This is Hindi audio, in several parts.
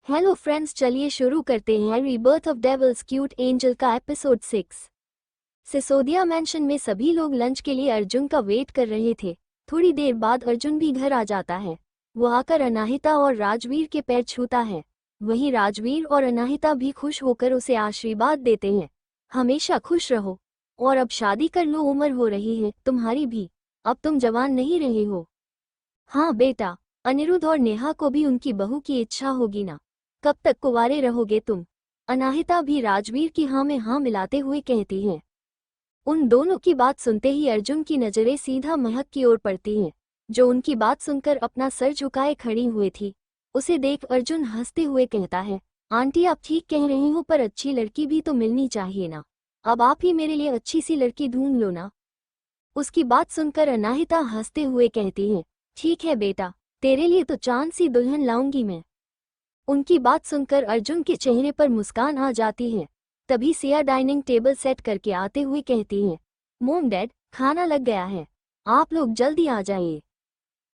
हेलो फ्रेंड्स, चलिए शुरू करते हैं rebirth of devil's cute angel का एपिसोड 6। सिसोदिया मैंशन में सभी लोग लंच के लिए अर्जुन का वेट कर रहे थे। थोड़ी देर बाद अर्जुन भी घर आ जाता है। वो आकर अनाहिता और राजवीर के पैर छूता है। वहीं राजवीर और अनाहिता भी खुश होकर उसे आशीर्वाद देते हैं। हमेशा खुश रहो और अब शादी कर लो, उम्र हो रही है तुम्हारी भी, अब तुम जवान नहीं रहे हो। हाँ बेटा, अनिरुद्ध और नेहा को भी उनकी बहू की इच्छा होगी ना। कब तक कुंवारे रहोगे तुम? अनाहिता भी राजवीर की हाँ में हाँ मिलाते हुए कहती हैं। उन दोनों की बात सुनते ही अर्जुन की नजरें सीधा महक की ओर पड़ती हैं, जो उनकी बात सुनकर अपना सर झुकाए खड़ी हुई थी। उसे देख अर्जुन हंसते हुए कहता है, आंटी आप ठीक कह रही हो, पर अच्छी लड़की भी तो मिलनी चाहिए ना। अब आप ही मेरे लिए अच्छी सी लड़की ढूंढ लो ना। उसकी बात सुनकर अनाहिता हंसते हुए कहती है, ठीक है बेटा, तेरे लिए तो चांद सी दुल्हन लाऊंगी मैं। उनकी बात सुनकर अर्जुन के चेहरे पर मुस्कान आ जाती है। तभी सिया डाइनिंग टेबल सेट करके आते हुए कहती हैं, मोम डैड, खाना लग गया है, आप लोग जल्दी आ जाइए।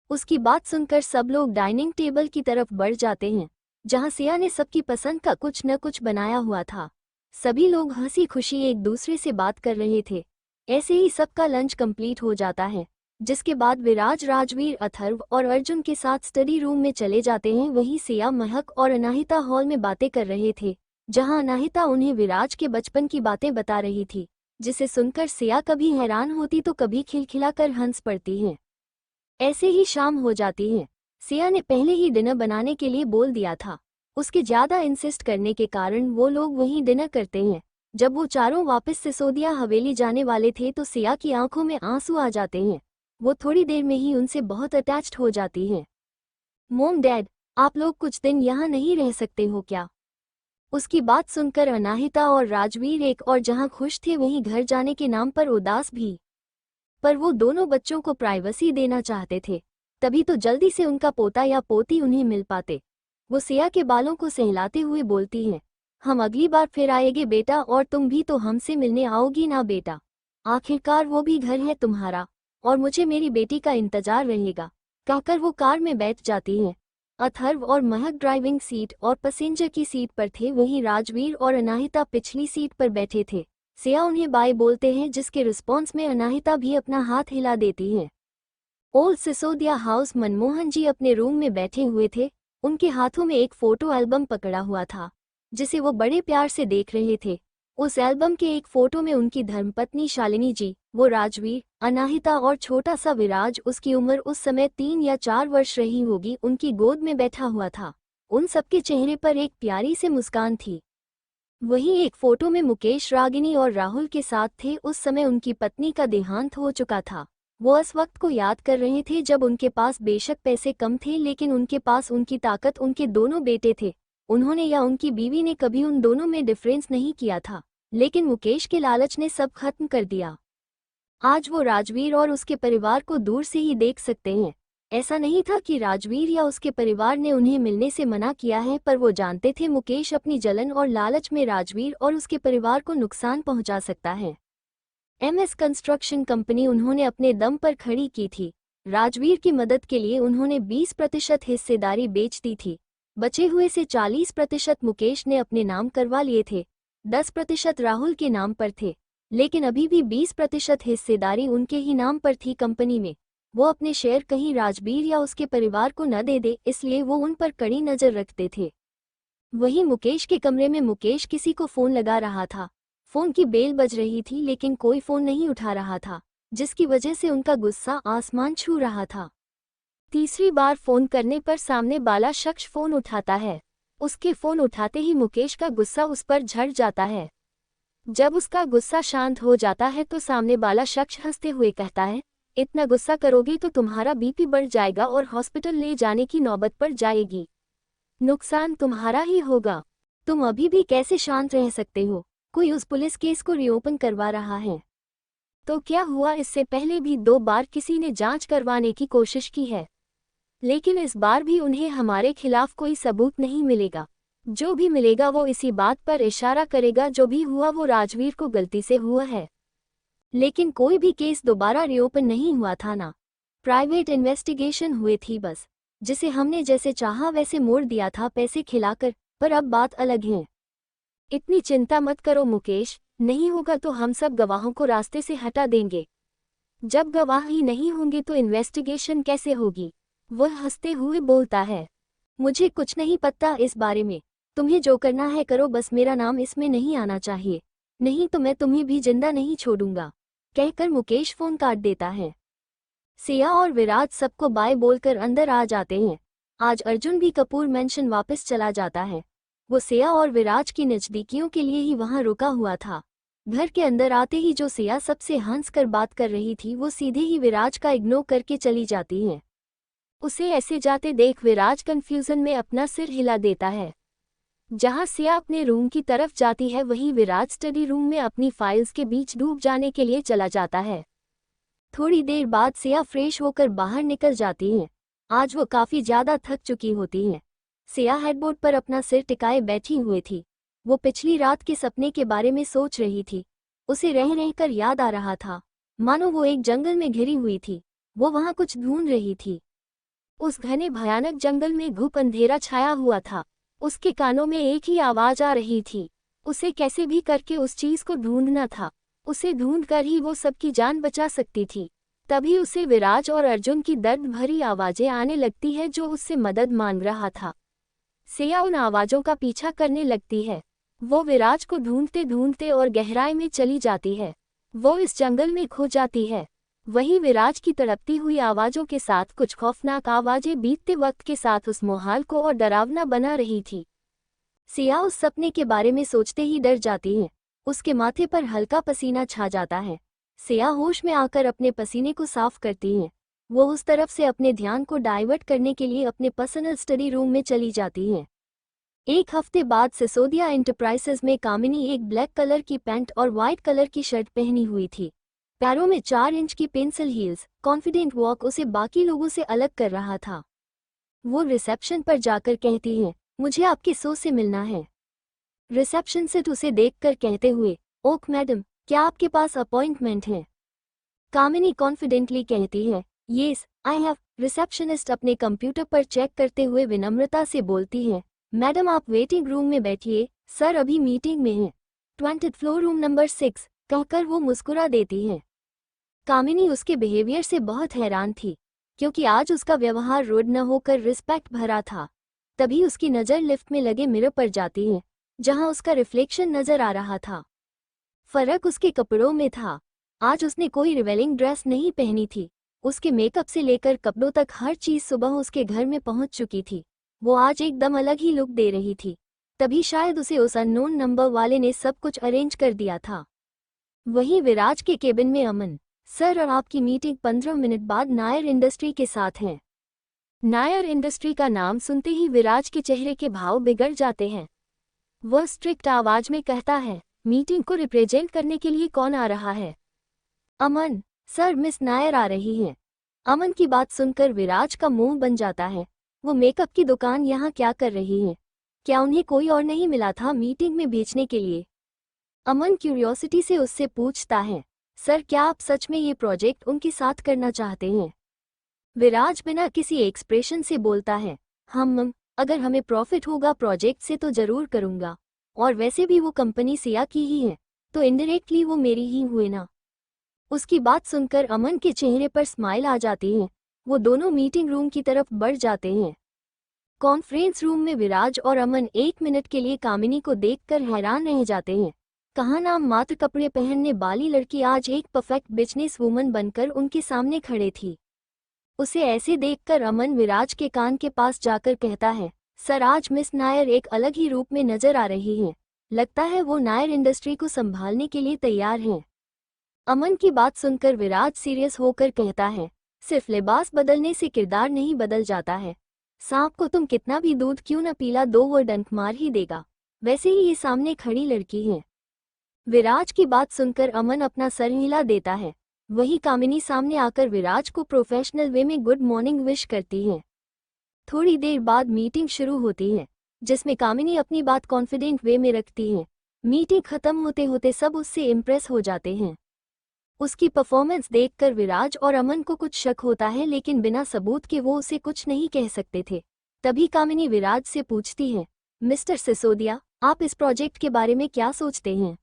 उसकी बात सुनकर सब लोग डाइनिंग टेबल की तरफ बढ़ जाते हैं, जहां सिया ने सबकी पसंद का कुछ न कुछ बनाया हुआ था। सभी लोग हंसी खुशी एक दूसरे से बात कर रहे थे। ऐसे ही सबका लंच कंप्लीट हो जाता है, जिसके बाद विराज, राजवीर, अथर्व और अर्जुन के साथ स्टडी रूम में चले जाते हैं। वहीं सिया, महक और अनाहिता हॉल में बातें कर रहे थे, जहां अनाहिता उन्हें विराज के बचपन की बातें बता रही थी, जिसे सुनकर सिया कभी हैरान होती तो कभी खिलखिलाकर हंस पड़ती है। ऐसे ही शाम हो जाती है। सिया ने पहले ही डिनर बनाने के लिए बोल दिया था। उसके ज्यादा इंसिस्ट करने के कारण वो लोग वहीं डिनर करते हैं। जब वो चारों वापस सिसोदिया हवेली जाने वाले थे तो सिया की आंखों में आंसू आ जाते हैं। वो थोड़ी देर में ही उनसे बहुत अटैच्ड हो जाती है। मोम डैड, आप लोग कुछ दिन यहाँ नहीं रह सकते हो क्या? उसकी बात सुनकर अनाहिता और राजवीर एक और जहाँ खुश थे वहीं घर जाने के नाम पर उदास भी। पर वो दोनों बच्चों को प्राइवेसी देना चाहते थे, तभी तो जल्दी से उनका पोता या पोती उन्हें मिल पाते। वो सिया के बालों को सहलाते हुए बोलती हैं, हम अगली बार फिर आएंगे बेटा, और तुम भी तो हमसे मिलने आओगी ना बेटा। आखिरकार वो भी घर है तुम्हारा, और मुझे मेरी बेटी का इंतजार रहेगा। कहकर वो कार में बैठ जाती हैं। अथर्व और महक ड्राइविंग सीट और पैसेंजर की सीट पर थे, वहीं राजवीर और अनाहिता पिछली सीट पर बैठे थे। सिया उन्हें बाय बोलते हैं, जिसके रिस्पॉन्स में अनाहिता भी अपना हाथ हिला देती है। Old Sisodia house. मनमोहन जी अपने रूम में बैठे हुए थे। उनके हाथों में एक फोटो एल्बम पकड़ा हुआ था, जिसे वो बड़े प्यार से देख रहे थे। उस एल्बम के एक फोटो में उनकी धर्मपत्नी शालिनी जी, वो राजवीर, अनाहिता और छोटा सा विराज, उसकी उम्र उस समय 3 या 4 वर्ष रही होगी, उनकी गोद में बैठा हुआ था। उन सबके चेहरे पर एक प्यारी से मुस्कान थी। वहीं एक फोटो में मुकेश, रागिनी और राहुल के साथ थे। उस समय उनकी पत्नी का देहांत हो चुका था। वो उस वक्त को याद कर रहे थे जब उनके पास बेशक पैसे कम थे, लेकिन उनके पास उनकी ताकत, उनके दोनों बेटे थे। उन्होंने या उनकी बीवी ने कभी उन दोनों में डिफरेंस नहीं किया था, लेकिन मुकेश के लालच ने सब खत्म कर दिया। आज वो राजवीर और उसके परिवार को दूर से ही देख सकते हैं। ऐसा नहीं था कि राजवीर या उसके परिवार ने उन्हें मिलने से मना किया है, पर वो जानते थे मुकेश अपनी जलन और लालच में राजवीर और उसके परिवार को नुकसान पहुंचा सकता है। MS कंस्ट्रक्शन कंपनी उन्होंने अपने दम पर खड़ी की थी। राजवीर की मदद के लिए उन्होंने 20% हिस्सेदारी बेच दी थी। बचे हुए से 40% मुकेश ने अपने नाम करवा लिए थे। 10% राहुल के नाम पर थे, लेकिन अभी भी 20% हिस्सेदारी उनके ही नाम पर थी कंपनी में। वो अपने शेयर कहीं राजवीर या उसके परिवार को न दे दे, इसलिए वो उन पर कड़ी नजर रखते थे। वहीं मुकेश के कमरे में मुकेश किसी को फोन लगा रहा था। फोन की बेल बज रही थी, लेकिन कोई फोन नहीं उठा रहा था, जिसकी वजह से उनका गुस्सा आसमान छू रहा था। तीसरी बार फोन करने पर सामने वाला शख्स फोन उठाता है। उसके फोन उठाते ही मुकेश का गुस्सा उस पर झड़ जाता है। जब उसका गुस्सा शांत हो जाता है तो सामने वाला शख्स हंसते हुए कहता है, इतना गुस्सा करोगे तो तुम्हारा BP बढ़ जाएगा और हॉस्पिटल ले जाने की नौबत पड़ जाएगी। नुकसान तुम्हारा ही होगा। तुम अभी भी कैसे शांत रह सकते हो? कोई उस पुलिस केस को रीओपन करवा रहा है। तो क्या हुआ, इससे पहले भी 2 बार किसी ने जांच करवाने की कोशिश की है, लेकिन इस बार भी उन्हें हमारे खिलाफ कोई सबूत नहीं मिलेगा। जो भी मिलेगा वो इसी बात पर इशारा करेगा, जो भी हुआ वो राजवीर को गलती से हुआ है। लेकिन कोई भी केस दोबारा रीओपन नहीं हुआ था ना, प्राइवेट इन्वेस्टिगेशन हुई थी बस। जिसे हमने जैसे चाहा वैसे मोड़ दिया था पैसे खिलाकर, पर अब बात अलग है। इतनी चिंता मत करो मुकेश, नहीं होगा तो हम सब गवाहों को रास्ते से हटा देंगे। जब गवाह ही नहीं होंगे तो इन्वेस्टिगेशन कैसे होगी? वह हंसते हुए बोलता है। मुझे कुछ नहीं पता इस बारे में, तुम्हें जो करना है करो, बस मेरा नाम इसमें नहीं आना चाहिए, नहीं तो मैं तुम्हें भी जिंदा नहीं छोड़ूंगा, कहकर मुकेश फोन काट देता है। सिया और विराज सबको बाय बोलकर अंदर आ जाते हैं। आज अर्जुन भी कपूर मेंशन वापस चला जाता है। वो सिया और विराज की नज़दीकियों के लिए ही वहां रुका हुआ था। घर के अंदर आते ही जो सिया सबसे हंसकर बात कर रही थी वो सीधे ही विराज का इग्नोर करके चली जाती है। उसे ऐसे जाते देख विराज कंफ्यूजन में अपना सिर हिला देता है। जहां सिया अपने रूम की तरफ जाती है वहीं विराज स्टडी रूम में अपनी फाइल्स के बीच डूब जाने के लिए चला जाता है। थोड़ी देर बाद सिया फ्रेश होकर बाहर निकल जाती है। आज वो काफी ज्यादा थक चुकी होती है। सिया हेडबोर्ड पर अपना सिर टिकाए बैठी हुई थी। वो पिछली रात के सपने के बारे में सोच रही थी। उसे रह रहकर याद आ रहा था, मानो वो एक जंगल में घिरी हुई थी। वो वहां कुछ ढूंढ रही थी। उस घने भयानक जंगल में घुप अंधेरा छाया हुआ था। उसके कानों में एक ही आवाज आ रही थी। उसे कैसे भी करके उस चीज को ढूंढना था। उसे ढूंढकर ही वो सबकी जान बचा सकती थी। तभी उसे विराज और अर्जुन की दर्द भरी आवाजें आने लगती है जो उससे मदद मांग रहा था। सिया उन आवाजों का पीछा करने लगती है। वो विराज को ढूंढते ढूंढते और गहराई में चली जाती है। वो इस जंगल में खो जाती है। वहीं विराज की तड़पती हुई आवाजों के साथ कुछ खौफनाक आवाजें बीतते वक्त के साथ उस माहौल को और डरावना बना रही थी। सिया उस सपने के बारे में सोचते ही डर जाती है। उसके माथे पर हल्का पसीना छा जाता है। सिया होश में आकर अपने पसीने को साफ करती है। वो उस तरफ से अपने ध्यान को डाइवर्ट करने के लिए अपने पर्सनल स्टडी रूम में चली जाती है। एक हफ्ते बाद सिसोदिया एंटरप्राइजेज में कामिनी एक ब्लैक कलर की पैंट और वाइट कलर की शर्ट पहनी हुई थी। पैरों में 4 इंच की पेंसिल हील्स, कॉन्फिडेंट वॉक उसे बाकी लोगों से अलग कर रहा था। वो रिसेप्शन पर जाकर कहती है, मुझे आपके शो से मिलना है। रिसेप्शनिस्ट उसे देखकर कहते हुए, ओक मैडम, क्या आपके पास अपॉइंटमेंट है? कामिनी कॉन्फिडेंटली कहती है, येस आई हैव। रिसेप्शनिस्ट अपने कंप्यूटर पर चेक करते हुए विनम्रता से बोलती है, मैडम आप वेटिंग रूम में बैठिए, सर अभी मीटिंग में हैं। 20th फ्लोर रूम नंबर 6, कहकर वो मुस्कुरा देती है। कामिनी उसके बिहेवियर से बहुत हैरान थी, क्योंकि आज उसका व्यवहार रूड न होकर रिस्पेक्ट भरा था। तभी उसकी नज़र लिफ्ट में लगे मिरर पर जाती है, जहां उसका रिफ्लेक्शन नजर आ रहा था। फर्क उसके कपड़ों में था। आज उसने कोई रिवेलिंग ड्रेस नहीं पहनी थी। उसके मेकअप से लेकर कपड़ों तक हर चीज सुबह उसके घर में पहुंच चुकी थी। वो आज एकदम अलग ही लुक दे रही थी। तभी शायद उसे उस अननोन नंबर वाले ने सब कुछ अरेंज कर दिया था। वहीं विराज के केबिन में अमन, सर और आपकी मीटिंग 15 मिनट बाद नायर इंडस्ट्री के साथ है। नायर इंडस्ट्री का नाम सुनते ही विराज के चेहरे के भाव बिगड़ जाते हैं। वह स्ट्रिक्ट आवाज में कहता है, मीटिंग को रिप्रेजेंट करने के लिए कौन आ रहा है? अमन, सर मिस नायर आ रही हैं। अमन की बात सुनकर विराज का मुंह बन जाता है। वो मेकअप की दुकान यहाँ क्या कर रही हैं? क्या उन्हें कोई और नहीं मिला था मीटिंग में बेचने के लिए? अमन क्यूरियोसिटी से उससे पूछता है, सर क्या आप सच में ये प्रोजेक्ट उनके साथ करना चाहते हैं? विराज बिना किसी एक्सप्रेशन से बोलता है, हम अगर हमें प्रॉफिट होगा प्रोजेक्ट से तो जरूर करूंगा, और वैसे भी वो कंपनी सिया की ही है, तो इनडायरेक्टली वो मेरी ही हुए ना। उसकी बात सुनकर अमन के चेहरे पर स्माइल आ जाती है। वो दोनों मीटिंग रूम की तरफ बढ़ जाते हैं। कॉन्फ्रेंस रूम में विराज और अमन 1 मिनट के लिए कामिनी को देखकर हैरान रह जाते हैं। कहाँ नाम मात्र कपड़े पहनने वाली लड़की आज एक परफेक्ट बिजनेस वूमन बनकर उनके सामने खड़े थी। उसे ऐसे देखकर अमन विराज के कान के पास जाकर कहता है, सर आज मिस नायर एक अलग ही रूप में नजर आ रही हैं। लगता है वो नायर इंडस्ट्री को संभालने के लिए तैयार हैं। अमन की बात सुनकर विराज सीरियस होकर कहता है, सिर्फ लिबास बदलने से किरदार नहीं बदल जाता है। सांप को तुम कितना भी दूध क्यों न पिला दो वो डंक मार ही देगा। वैसे ही ये सामने खड़ी लड़की है। विराज की बात सुनकर अमन अपना सर हिला देता है। वही कामिनी सामने आकर विराज को प्रोफेशनल वे में गुड मॉर्निंग विश करती है। थोड़ी देर बाद मीटिंग शुरू होती है, जिसमें कामिनी अपनी बात कॉन्फिडेंट वे में रखती है। मीटिंग खत्म होते होते सब उससे इम्प्रेस हो जाते हैं। उसकी परफॉर्मेंस देखकर विराज और अमन को कुछ शक होता है, लेकिन बिना सबूत के वो उसे कुछ नहीं कह सकते थे। तभी कामिनी विराज से पूछती है, मिस्टर सिसोदिया, आप इस प्रोजेक्ट के बारे में क्या सोचते हैं?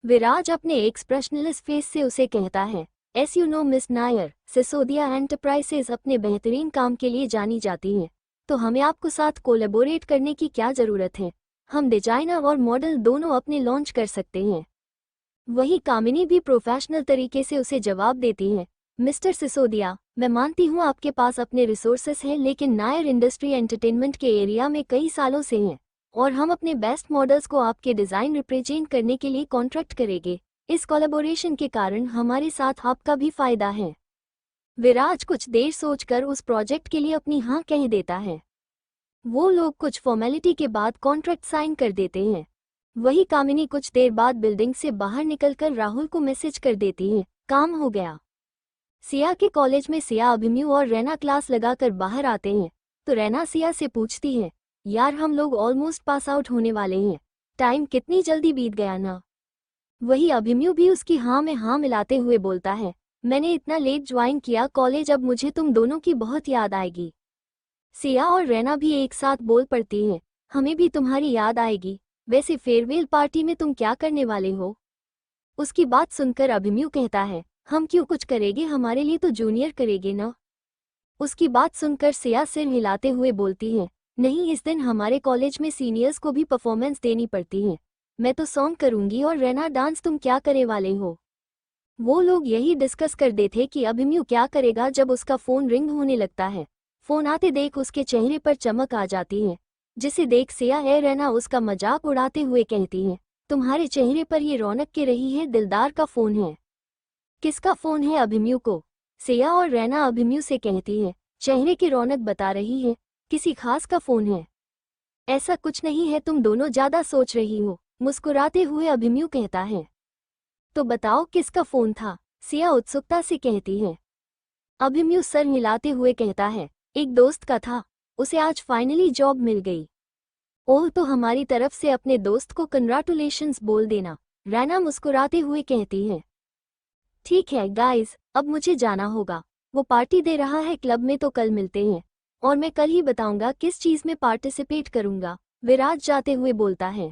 विराज अपने एक्सप्रेशनलेस फेस से उसे कहता है, S you know miss Nair, Sisodia enterprises अपने बेहतरीन काम के लिए जानी जाती है, तो हमें आपको साथ कोलैबोरेट करने की क्या ज़रूरत है? हम डिजाइनर और मॉडल दोनों अपने लॉन्च कर सकते हैं। वही कामिनी भी प्रोफेशनल तरीके से उसे जवाब देती है, मिस्टर सिसोदिया, मैं मानती हूँ आपके पास अपने रिसोर्सेस हैं, लेकिन नायर इंडस्ट्री एंटरटेनमेंट के एरिया में कई सालों से हैं और हम अपने बेस्ट मॉडल्स को आपके डिज़ाइन रिप्रेजेंट करने के लिए कॉन्ट्रैक्ट करेंगे। इस कोलैबोरेशन के कारण हमारे साथ आपका भी फायदा है। विराज कुछ देर सोचकर उस प्रोजेक्ट के लिए अपनी हाँ कह देता है। वो लोग कुछ फॉर्मेलिटी के बाद कॉन्ट्रैक्ट साइन कर देते हैं। वही कामिनी कुछ देर बाद बिल्डिंग से बाहर निकलकर राहुल को मैसेज कर देती है, काम हो गया। सिया के कॉलेज में सिया, अभिमन्यु और रैना क्लास लगाकर बाहर आते हैं तो रैना सिया से पूछती है, यार हम लोग ऑलमोस्ट पास आउट होने वाले हैं, टाइम कितनी जल्दी बीत गया ना। वही अभिमन्यु भी उसकी हाँ में हाँ मिलाते हुए बोलता है, मैंने इतना लेट ज्वाइन किया कॉलेज, अब मुझे तुम दोनों की बहुत याद आएगी। सिया और रैना भी एक साथ बोल पड़ती हैं, हमें भी तुम्हारी याद आएगी। वैसे फेयरवेल पार्टी में तुम क्या करने वाले हो? उसकी बात सुनकर अभिमन्यु कहता है, हम क्यों कुछ करेंगे, हमारे लिए तो जूनियर करेंगे ना। उसकी बात सुनकर सिया सिर हिलाते हुए बोलती है, नहीं, इस दिन हमारे कॉलेज में सीनियर्स को भी परफॉर्मेंस देनी पड़ती है। मैं तो सॉन्ग करूंगी और रैना डांस, तुम क्या करे वाले हो? वो लोग यही डिस्कस कर दे थे कि अभिमन्यु क्या करेगा जब उसका फोन रिंग होने लगता है। फोन आते देख उसके चेहरे पर चमक आ जाती है, जिसे देख सिया ए रैना उसका मजाक उड़ाते हुए कहती है, तुम्हारे चेहरे पर ये रौनक के रही है, दिलदार का फोन है। किसका फोन है? अभिमन्यु को। सिया और रैना अभिमन्यु से कहती है, चेहरे की रौनक बता रही है, किसी खास का फोन है। ऐसा कुछ नहीं है, तुम दोनों ज्यादा सोच रही हो, मुस्कुराते हुए अभिमन्यु कहता है। तो बताओ किसका फोन था? सिया उत्सुकता से कहती है। अभिमन्यु सर हिलाते हुए कहता है, एक दोस्त का था, उसे आज फाइनली जॉब मिल गई। ओह, तो हमारी तरफ से अपने दोस्त को कंग्रेचुलेशंस बोल देना, रैना मुस्कुराते हुए कहती है। ठीक है गाइस, अब मुझे जाना होगा, वो पार्टी दे रहा है क्लब में, तो कल मिलते हैं और मैं कल ही बताऊंगा किस चीज में पार्टिसिपेट करूंगा, विराज जाते हुए बोलता है।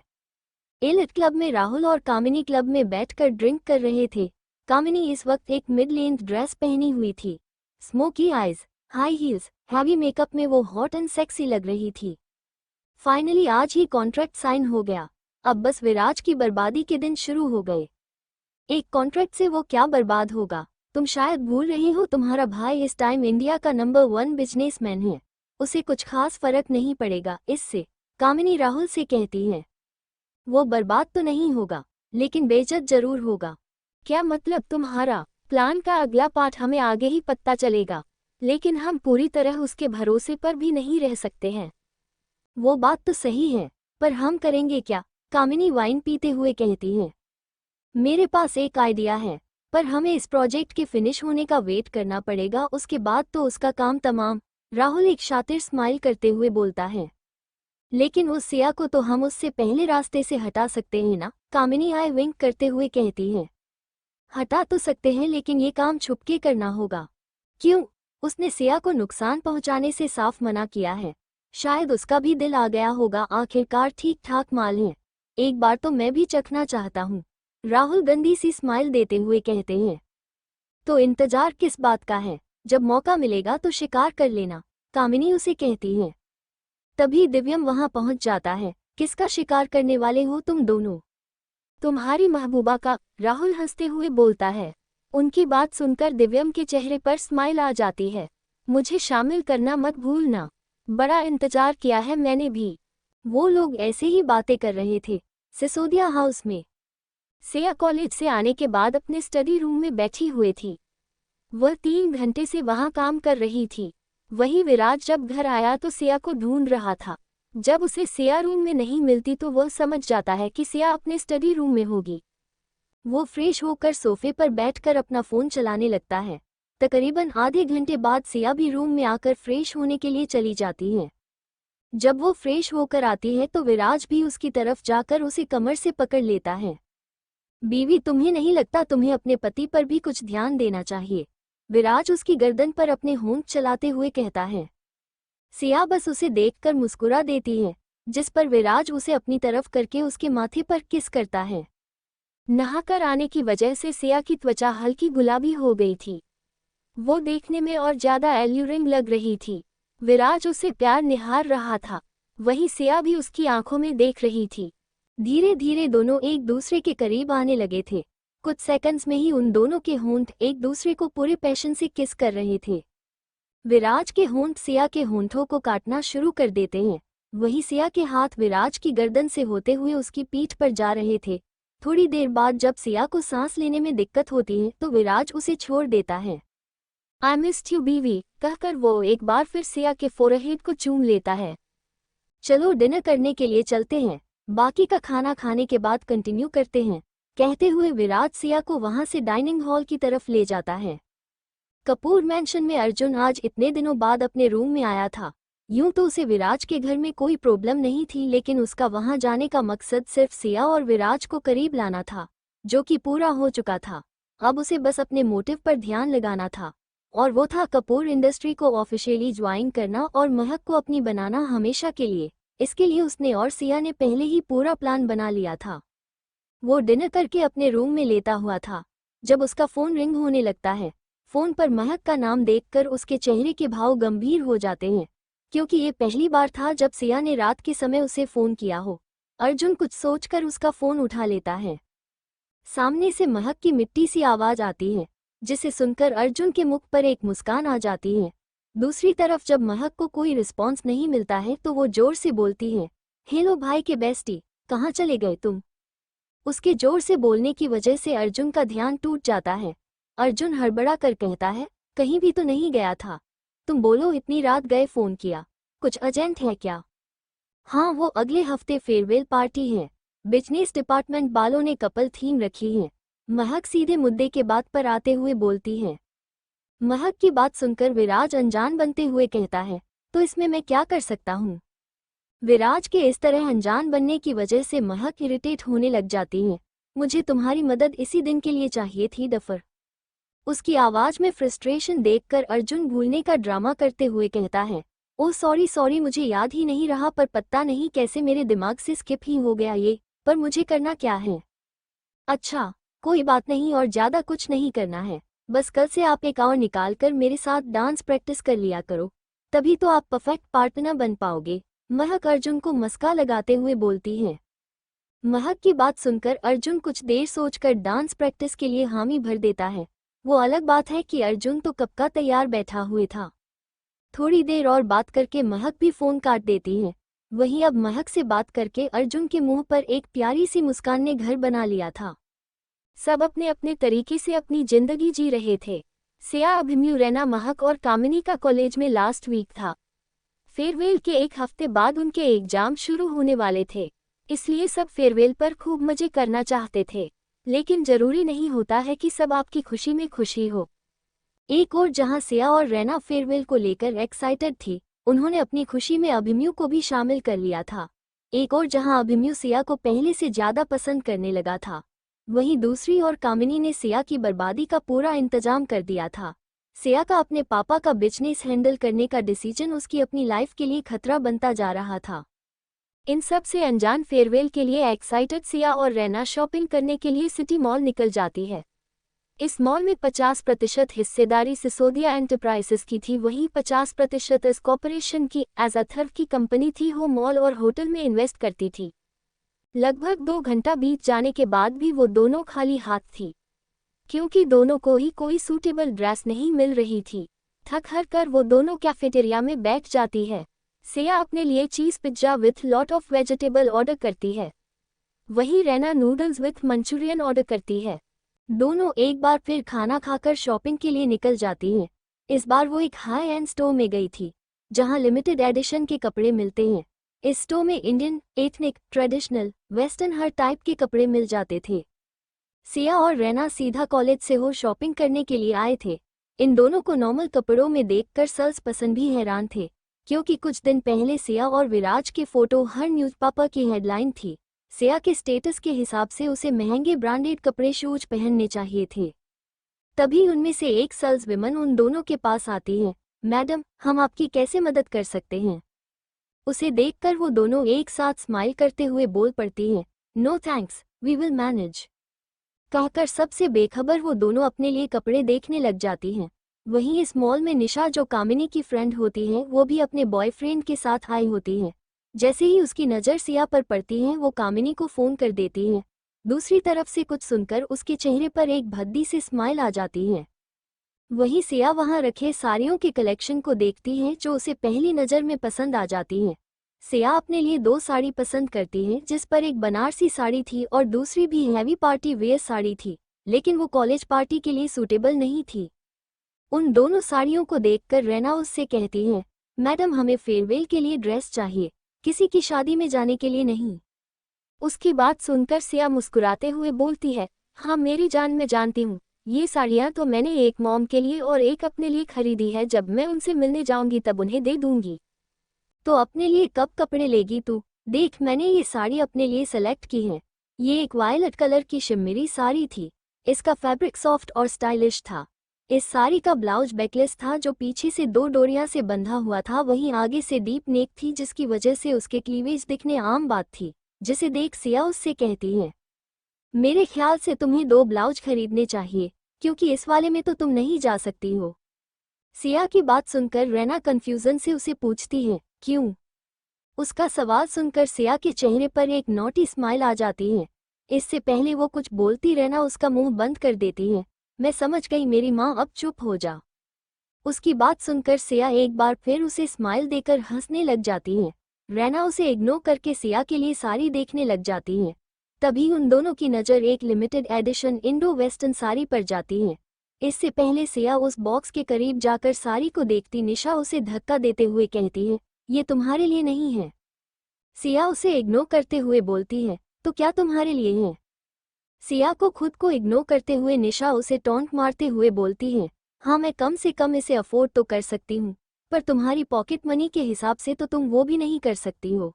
एलिट क्लब में राहुल और कामिनी क्लब में बैठकर ड्रिंक कर रहे थे। कामिनी इस वक्त एक मिड लेंथ ड्रेस पहनी हुई थी, smoky eyes, high heels, heavy makeup में वो हॉट एंड सेक्सी लग रही थी। फाइनली आज ही कॉन्ट्रैक्ट साइन हो गया, अब बस विराज की बर्बादी के दिन शुरू हो गए। एक कॉन्ट्रैक्ट से वो क्या बर्बाद होगा? तुम शायद भूल रही हो, तुम्हारा भाई इस टाइम इंडिया का नंबर 1 बिजनेसमैन है, उसे कुछ खास फर्क नहीं पड़ेगा इससे, कामिनी राहुल से कहती है। वो बर्बाद तो नहीं होगा, लेकिन बेइज्जत जरूर होगा। क्या मतलब तुम्हारा? प्लान का अगला पार्ट हमें आगे ही पता चलेगा, लेकिन हम पूरी तरह उसके भरोसे पर भी नहीं रह सकते हैं। वो बात तो सही है, पर हम करेंगे क्या? कामिनी वाइन पीते हुए कहती है। मेरे पास एक आइडिया है, पर हमें इस प्रोजेक्ट के फिनिश होने का वेट करना पड़ेगा, उसके बाद तो उसका काम तमाम। राहुल एक शातिर स्माइल करते हुए बोलता है। लेकिन उस सिया को तो हम उससे पहले रास्ते से हटा सकते हैं ना, कामिनी आई विंक करते हुए कहती है। हटा तो सकते हैं, लेकिन ये काम छुपके करना होगा। क्यों? उसने सिया को नुकसान पहुंचाने से साफ मना किया है, शायद उसका भी दिल आ गया होगा, आखिरकार ठीक ठाक माल है, एक बार तो मैं भी चखना चाहता हूँ, राहुल गंदी सी स्माइल देते हुए कहते हैं। तो इंतजार किस बात का है, जब मौका मिलेगा तो शिकार कर लेना, कामिनी उसे कहती है। तभी दिव्यम वहां पहुंच जाता है। किसका शिकार करने वाले हो तुम दोनों? तुम्हारी महबूबा का, राहुल हंसते हुए बोलता है। उनकी बात सुनकर दिव्यम के चेहरे पर स्माइल आ जाती है। मुझे शामिल करना मत भूलना, बड़ा इंतजार किया है मैंने भी। वो लोग ऐसे ही बातें कर रहे थे सिसोदिया हाउस में। सिया कॉलेज से आने के बाद अपने स्टडी रूम में बैठी हुई थी। वह 3 घंटे से वहां काम कर रही थी। वही विराज जब घर आया तो सिया को ढूंढ रहा था। जब उसे सिया रूम में नहीं मिलती तो वह समझ जाता है कि सिया अपने स्टडी रूम में होगी। वो फ्रेश होकर सोफे पर बैठकर अपना फ़ोन चलाने लगता है। तकरीबन आधे घंटे बाद सिया भी रूम में आकर फ्रेश होने के लिए चली जाती है। जब वो फ्रेश होकर आती है तो विराज भी उसकी तरफ जाकर उसे कमर से पकड़ लेता है। बीवी, तुम्हें नहीं लगता तुम्हें अपने पति पर भी कुछ ध्यान देना चाहिए? विराज उसकी गर्दन पर अपने होंठ चलाते हुए कहता है। सिया बस उसे देखकर मुस्कुरा देती है, जिस पर विराज उसे अपनी तरफ करके उसके माथे पर किस करता है। नहाकर आने की वजह से सिया की त्वचा हल्की गुलाबी हो गई थी। वो देखने में और ज्यादा एल्यूरिंग लग रही थी। विराज उसे प्यार निहार रहा था, वहीं सिया भी उसकी आंखों में देख रही थी। धीरे धीरे दोनों एक दूसरे के करीब आने लगे थे। कुछ सेकंड्स में ही उन दोनों के होंठ एक दूसरे को पूरे पैशन से किस कर रहे थे। विराज के होंठ सिया के होंठों को काटना शुरू कर देते हैं, वहीं सिया के हाथ विराज की गर्दन से होते हुए उसकी पीठ पर जा रहे थे। थोड़ी देर बाद जब सिया को सांस लेने में दिक्कत होती है तो विराज उसे छोड़ देता है। आई मिस्ड यू बीवी कहकर वो एक बार फिर सिया के फोरहेड को चूम लेता है। चलो डिनर करने के लिए चलते हैं, बाकी का खाना खाने के बाद कंटिन्यू करते हैं, कहते हुए विराज सिया को वहां से डाइनिंग हॉल की तरफ ले जाता है। कपूर मैंशन में अर्जुन आज इतने दिनों बाद अपने रूम में आया था। यूं तो उसे विराज के घर में कोई प्रॉब्लम नहीं थी, लेकिन उसका वहां जाने का मकसद सिर्फ सिया और विराज को करीब लाना था, जो कि पूरा हो चुका था। अब उसे बस अपने मोटिव पर ध्यान लगाना था, और वो था कपूर इंडस्ट्री को ऑफिशियली ज्वाइन करना और महक को अपनी बनाना हमेशा के लिए। इसके लिए उसने और सिया ने पहले ही पूरा प्लान बना लिया था। वो डिनर करके अपने रूम में लेता हुआ था, जब उसका फ़ोन रिंग होने लगता है। फ़ोन पर महक का नाम देखकर उसके चेहरे के भाव गंभीर हो जाते हैं, क्योंकि ये पहली बार था जब सिया ने रात के समय उसे फ़ोन किया हो। अर्जुन कुछ सोचकर उसका फ़ोन उठा लेता है। सामने से महक की मिट्टी सी आवाज़ आती है, जिसे सुनकर अर्जुन के मुख पर एक मुस्कान आ जाती है। दूसरी तरफ जब महक को कोई रिस्पॉन्स नहीं मिलता है तो वो जोर से बोलती है, हेलो भाई के बेस्टी, कहाँ चले गए तुम? उसके जोर से बोलने की वजह से अर्जुन का ध्यान टूट जाता है। अर्जुन हड़बड़ा कर कहता है, कहीं भी तो नहीं गया था। तुम बोलो, इतनी रात गए फ़ोन किया, कुछ अर्जेंट है क्या? हाँ, वो अगले हफ्ते फेयरवेल पार्टी है। बिजनेस डिपार्टमेंट वालों ने कपल थीम रखी है। महक सीधे मुद्दे के बात पर आते हुए बोलती है। महक की बात सुनकर विराज अनजान बनते हुए कहता है, तो इसमें मैं क्या कर सकता हूँ? विराज के इस तरह अनजान बनने की वजह से महक इरिटेट होने लग जाती है। मुझे तुम्हारी मदद इसी दिन के लिए चाहिए थी डफर। उसकी आवाज में फ्रस्ट्रेशन देखकर अर्जुन भूलने का ड्रामा करते हुए कहता है, ओह सॉरी मुझे याद ही नहीं रहा, पर पता नहीं कैसे मेरे दिमाग से स्किप ही हो गया ये। पर मुझे करना क्या है? अच्छा, कोई बात नहीं, और ज़्यादा कुछ नहीं करना है। बस कल से आप एक आवर निकाल कर मेरे साथ डांस प्रैक्टिस कर लिया करो, तभी तो आप परफेक्ट पार्टनर बन पाओगे। महक अर्जुन को मस्का लगाते हुए बोलती है। महक की बात सुनकर अर्जुन कुछ देर सोचकर डांस प्रैक्टिस के लिए हामी भर देता है। वो अलग बात है कि अर्जुन तो कब का तैयार बैठा हुए था। थोड़ी देर और बात करके महक भी फ़ोन काट देती है। वहीं अब महक से बात करके अर्जुन के मुंह पर एक प्यारी सी मुस्कान ने घर बना लिया था। सब अपने अपने तरीके से अपनी जिंदगी जी रहे थे। सिया, अभिमन्यु, रैना, महक और कामिनी का कॉलेज में लास्ट वीक था। फेयरवेल के एक हफ्ते बाद उनके एग्जाम शुरू होने वाले थे, इसलिए सब फेयरवेल पर खूब मजे करना चाहते थे। लेकिन जरूरी नहीं होता है कि सब आपकी खुशी में खुशी हो। एक और जहां सिया और रैना फेयरवेल को लेकर एक्साइटेड थी, उन्होंने अपनी खुशी में अभिमन्यु को भी शामिल कर लिया था। एक और जहां अभिमन्यु सिया को पहले से ज्यादा पसंद करने लगा था, वहीं दूसरी ओर कामिनी ने सिया की बर्बादी का पूरा इंतजाम कर दिया था। सिया का अपने पापा का बिजनेस हैंडल करने का डिसीजन उसकी अपनी लाइफ के लिए खतरा बनता जा रहा था। इन सब से अनजान फेयरवेल के लिए एक्साइटेड सिया और रैना शॉपिंग करने के लिए सिटी मॉल निकल जाती है। इस मॉल में 50% हिस्सेदारी सिसोदिया एंटरप्राइजेस की थी, वहीं 50% इस कॉरपोरेशन की एज अ थर्ड की कंपनी थी। वो मॉल और होटल में इन्वेस्ट करती थी। लगभग 2 घंटा बीत जाने के बाद भी वो दोनों खाली हाथ थी, क्योंकि दोनों को ही कोई सूटेबल ड्रेस नहीं मिल रही थी। थक हार कर वो दोनों कैफेटेरिया में बैठ जाती है। सिया अपने लिए cheese pizza with lot of vegetable order करती है, वहीं Raina noodles with Manchurian order करती है। दोनों एक बार फिर खाना खाकर शॉपिंग के लिए निकल जाती हैं। इस बार वो एक हाई एंड स्टोर में गई थी, जहां लिमिटेड एडिशन के कपड़े मिलते हैं। इस स्टोर में इंडियन, एथनिक, ट्रेडिशनल, वेस्टर्न हर टाइप के कपड़े मिल जाते थे। सिया और रैना सीधा कॉलेज से हो शॉपिंग करने के लिए आए थे। इन दोनों को नॉर्मल कपड़ों में देखकर सेल्स पर्सन भी हैरान थे, क्योंकि कुछ दिन पहले सिया और विराज के फोटो हर न्यूज़पेपर की हेडलाइन थी। सिया के स्टेटस के हिसाब से उसे महंगे ब्रांडेड कपड़े शूज पहनने चाहिए थे। तभी उनमें से एक सेल्स विमन उन दोनों के पास आती है। मैडम, हम आपकी कैसे मदद कर सकते हैं? उसे देखकर वो दोनों एक साथ स्माइल करते हुए बोल पड़ती हैं, no thanks, we will manage. कहकर सबसे बेखबर वो दोनों अपने लिए कपड़े देखने लग जाती हैं। वहीं इस मॉल में निशा, जो कामिनी की फ्रेंड होती है, वो भी अपने बॉयफ्रेंड के साथ आई होती है। जैसे ही उसकी नज़र सिया पर पड़ती है, वो कामिनी को फ़ोन कर देती है। दूसरी तरफ से कुछ सुनकर उसके चेहरे पर एक भद्दी सी स्माइल आ जाती है। वहीं सिया वहां रखे साड़ियों के कलेक्शन को देखती है, जो उसे पहली नज़र में पसंद आ जाती है। सिया अपने लिए 2 साड़ी पसंद करती है, जिस पर एक बनारसी साड़ी थी और दूसरी भी हैवी पार्टी वेयर साड़ी थी, लेकिन वो कॉलेज पार्टी के लिए सूटेबल नहीं थी। उन दोनों साड़ियों को देखकर रैना उससे कहती है, मैडम, हमें फेयरवेल के लिए ड्रेस चाहिए, किसी की शादी में जाने के लिए नहीं। उसकी बात सुनकर सिया मुस्कुराते हुए बोलती है, हाँ मेरी जान, मैं जानती हूँ। ये साड़ियाँ तो मैंने एक मॉम के लिए और एक अपने लिए खरीदी है, जब मैं उनसे मिलने जाऊंगी तब उन्हें दे दूंगी। तो अपने लिए कब कपड़े लेगी तू? देख, मैंने ये साड़ी अपने लिए सेलेक्ट की है। ये एक वायलेट कलर की शिम्मेरी साड़ी थी। इसका फैब्रिक सॉफ्ट और स्टाइलिश था। इस साड़ी का ब्लाउज बैकलेस था, जो पीछे से 2 डोरियां से बंधा हुआ था। वहीं आगे से डीप नेक थी, जिसकी वजह से उसके क्लीवेज दिखने आम बात थी। जिसे देख सिया उससे कहती है, मेरे ख्याल से तुम्हें 2 ब्लाउज खरीदने चाहिए, क्योंकि इस वाले में तो तुम नहीं जा सकती हो। सिया की बात सुनकर रैना कंफ्यूजन से उसे पूछती है, क्यों? उसका सवाल सुनकर सिया के चेहरे पर एक नॉटी स्माइल आ जाती है। इससे पहले वो कुछ बोलती, रैना उसका मुंह बंद कर देती है। मैं समझ गई मेरी माँ, अब चुप हो जा। उसकी बात सुनकर सिया एक बार फिर उसे स्माइल देकर हंसने लग जाती है। रैना उसे इग्नोर करके सिया के लिए साड़ी देखने लग जाती है। तभी उन दोनों की नज़र एक limited edition Indo western sari पर जाती है। इससे पहले सिया उस बॉक्स के करीब जाकर साड़ी को देखती, निशा उसे धक्का देते हुए कहती है, ये तुम्हारे लिए नहीं है। सिया उसे इग्नोर करते हुए बोलती है, तो क्या तुम्हारे लिए है? सिया को खुद को इग्नोर करते हुए निशा उसे टॉन्ट मारते हुए बोलती है, हाँ मैं कम से कम इसे अफोर्ड तो कर सकती हूँ, पर तुम्हारी पॉकेट मनी के हिसाब से तो तुम वो भी नहीं कर सकती हो।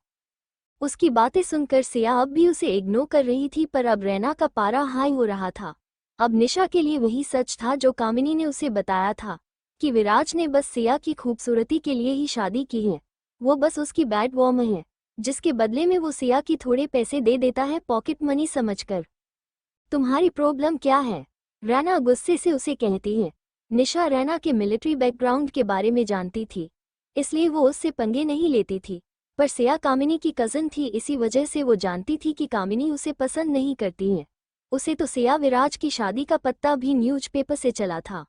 उसकी बातें सुनकर सिया अब भी उसे इग्नोर कर रही थी, पर अब रैना का पारा हाई हो रहा था। अब निशा के लिए वही सच था जो कामिनी ने उसे बताया था, कि विराज ने बस सिया की खूबसूरती के लिए ही शादी की है। वो बस उसकी बैड वॉर्म है, जिसके बदले में वो सिया की थोड़े पैसे दे देता है, पॉकेट मनी समझकर। तुम्हारी प्रॉब्लम क्या है? रैना गुस्से से उसे कहती है। निशा रैना के मिलिट्री बैकग्राउंड के बारे में जानती थी, इसलिए वो उससे पंगे नहीं लेती थी। पर सिया कामिनी की कज़न थी, इसी वजह से वो जानती थी कि कामिनी उसे पसंद नहीं करती है। उसे तो सिया विराज की शादी का पत्ता भी न्यूज़पेपर से चला था।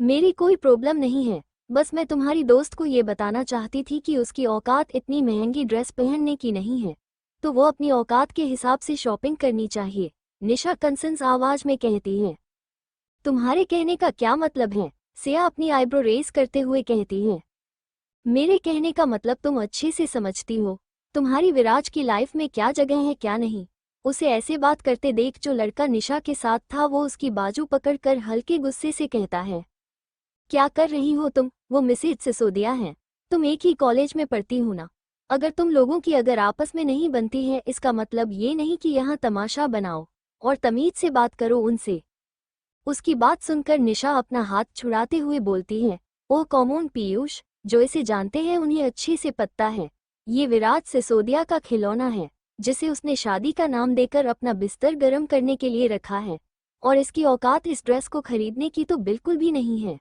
मेरी कोई प्रॉब्लम नहीं है, बस मैं तुम्हारी दोस्त को ये बताना चाहती थी कि उसकी औकात इतनी महंगी ड्रेस पहनने की नहीं है, तो वो अपनी औकात के हिसाब से शॉपिंग करनी चाहिए। निशा कंसर्न्स आवाज में कहती है। तुम्हारे कहने का क्या मतलब है? सिया अपनी आईब्रो रेज करते हुए कहती है। मेरे कहने का मतलब तुम अच्छे से समझती हो। तुम्हारी विराज की लाइफ में क्या जगह है क्या नहीं। उसे ऐसे बात करते देख जो लड़का निशा के साथ था, वो उसकी बाजू पकड़कर हल्के गुस्से से कहता है, क्या कर रही हो तुम? वो मिसेज सिसोदिया हैं। तुम एक ही कॉलेज में पढ़ती हो ना। अगर तुम लोगों की अगर आपस में नहीं बनती है, इसका मतलब ये नहीं कि यहाँ तमाशा बनाओ, और तमीज से बात करो उनसे। उसकी बात सुनकर निशा अपना हाथ छुड़ाते हुए बोलती है, ओह कॉमोन पीयूष, जो इसे जानते हैं उन्हें अच्छे से पता है, ये विराज सिसोदिया का खिलौना है, जिसे उसने शादी का नाम देकर अपना बिस्तर गर्म करने के लिए रखा है, और इसकी औकात इस ड्रेस को खरीदने की तो बिल्कुल भी नहीं है।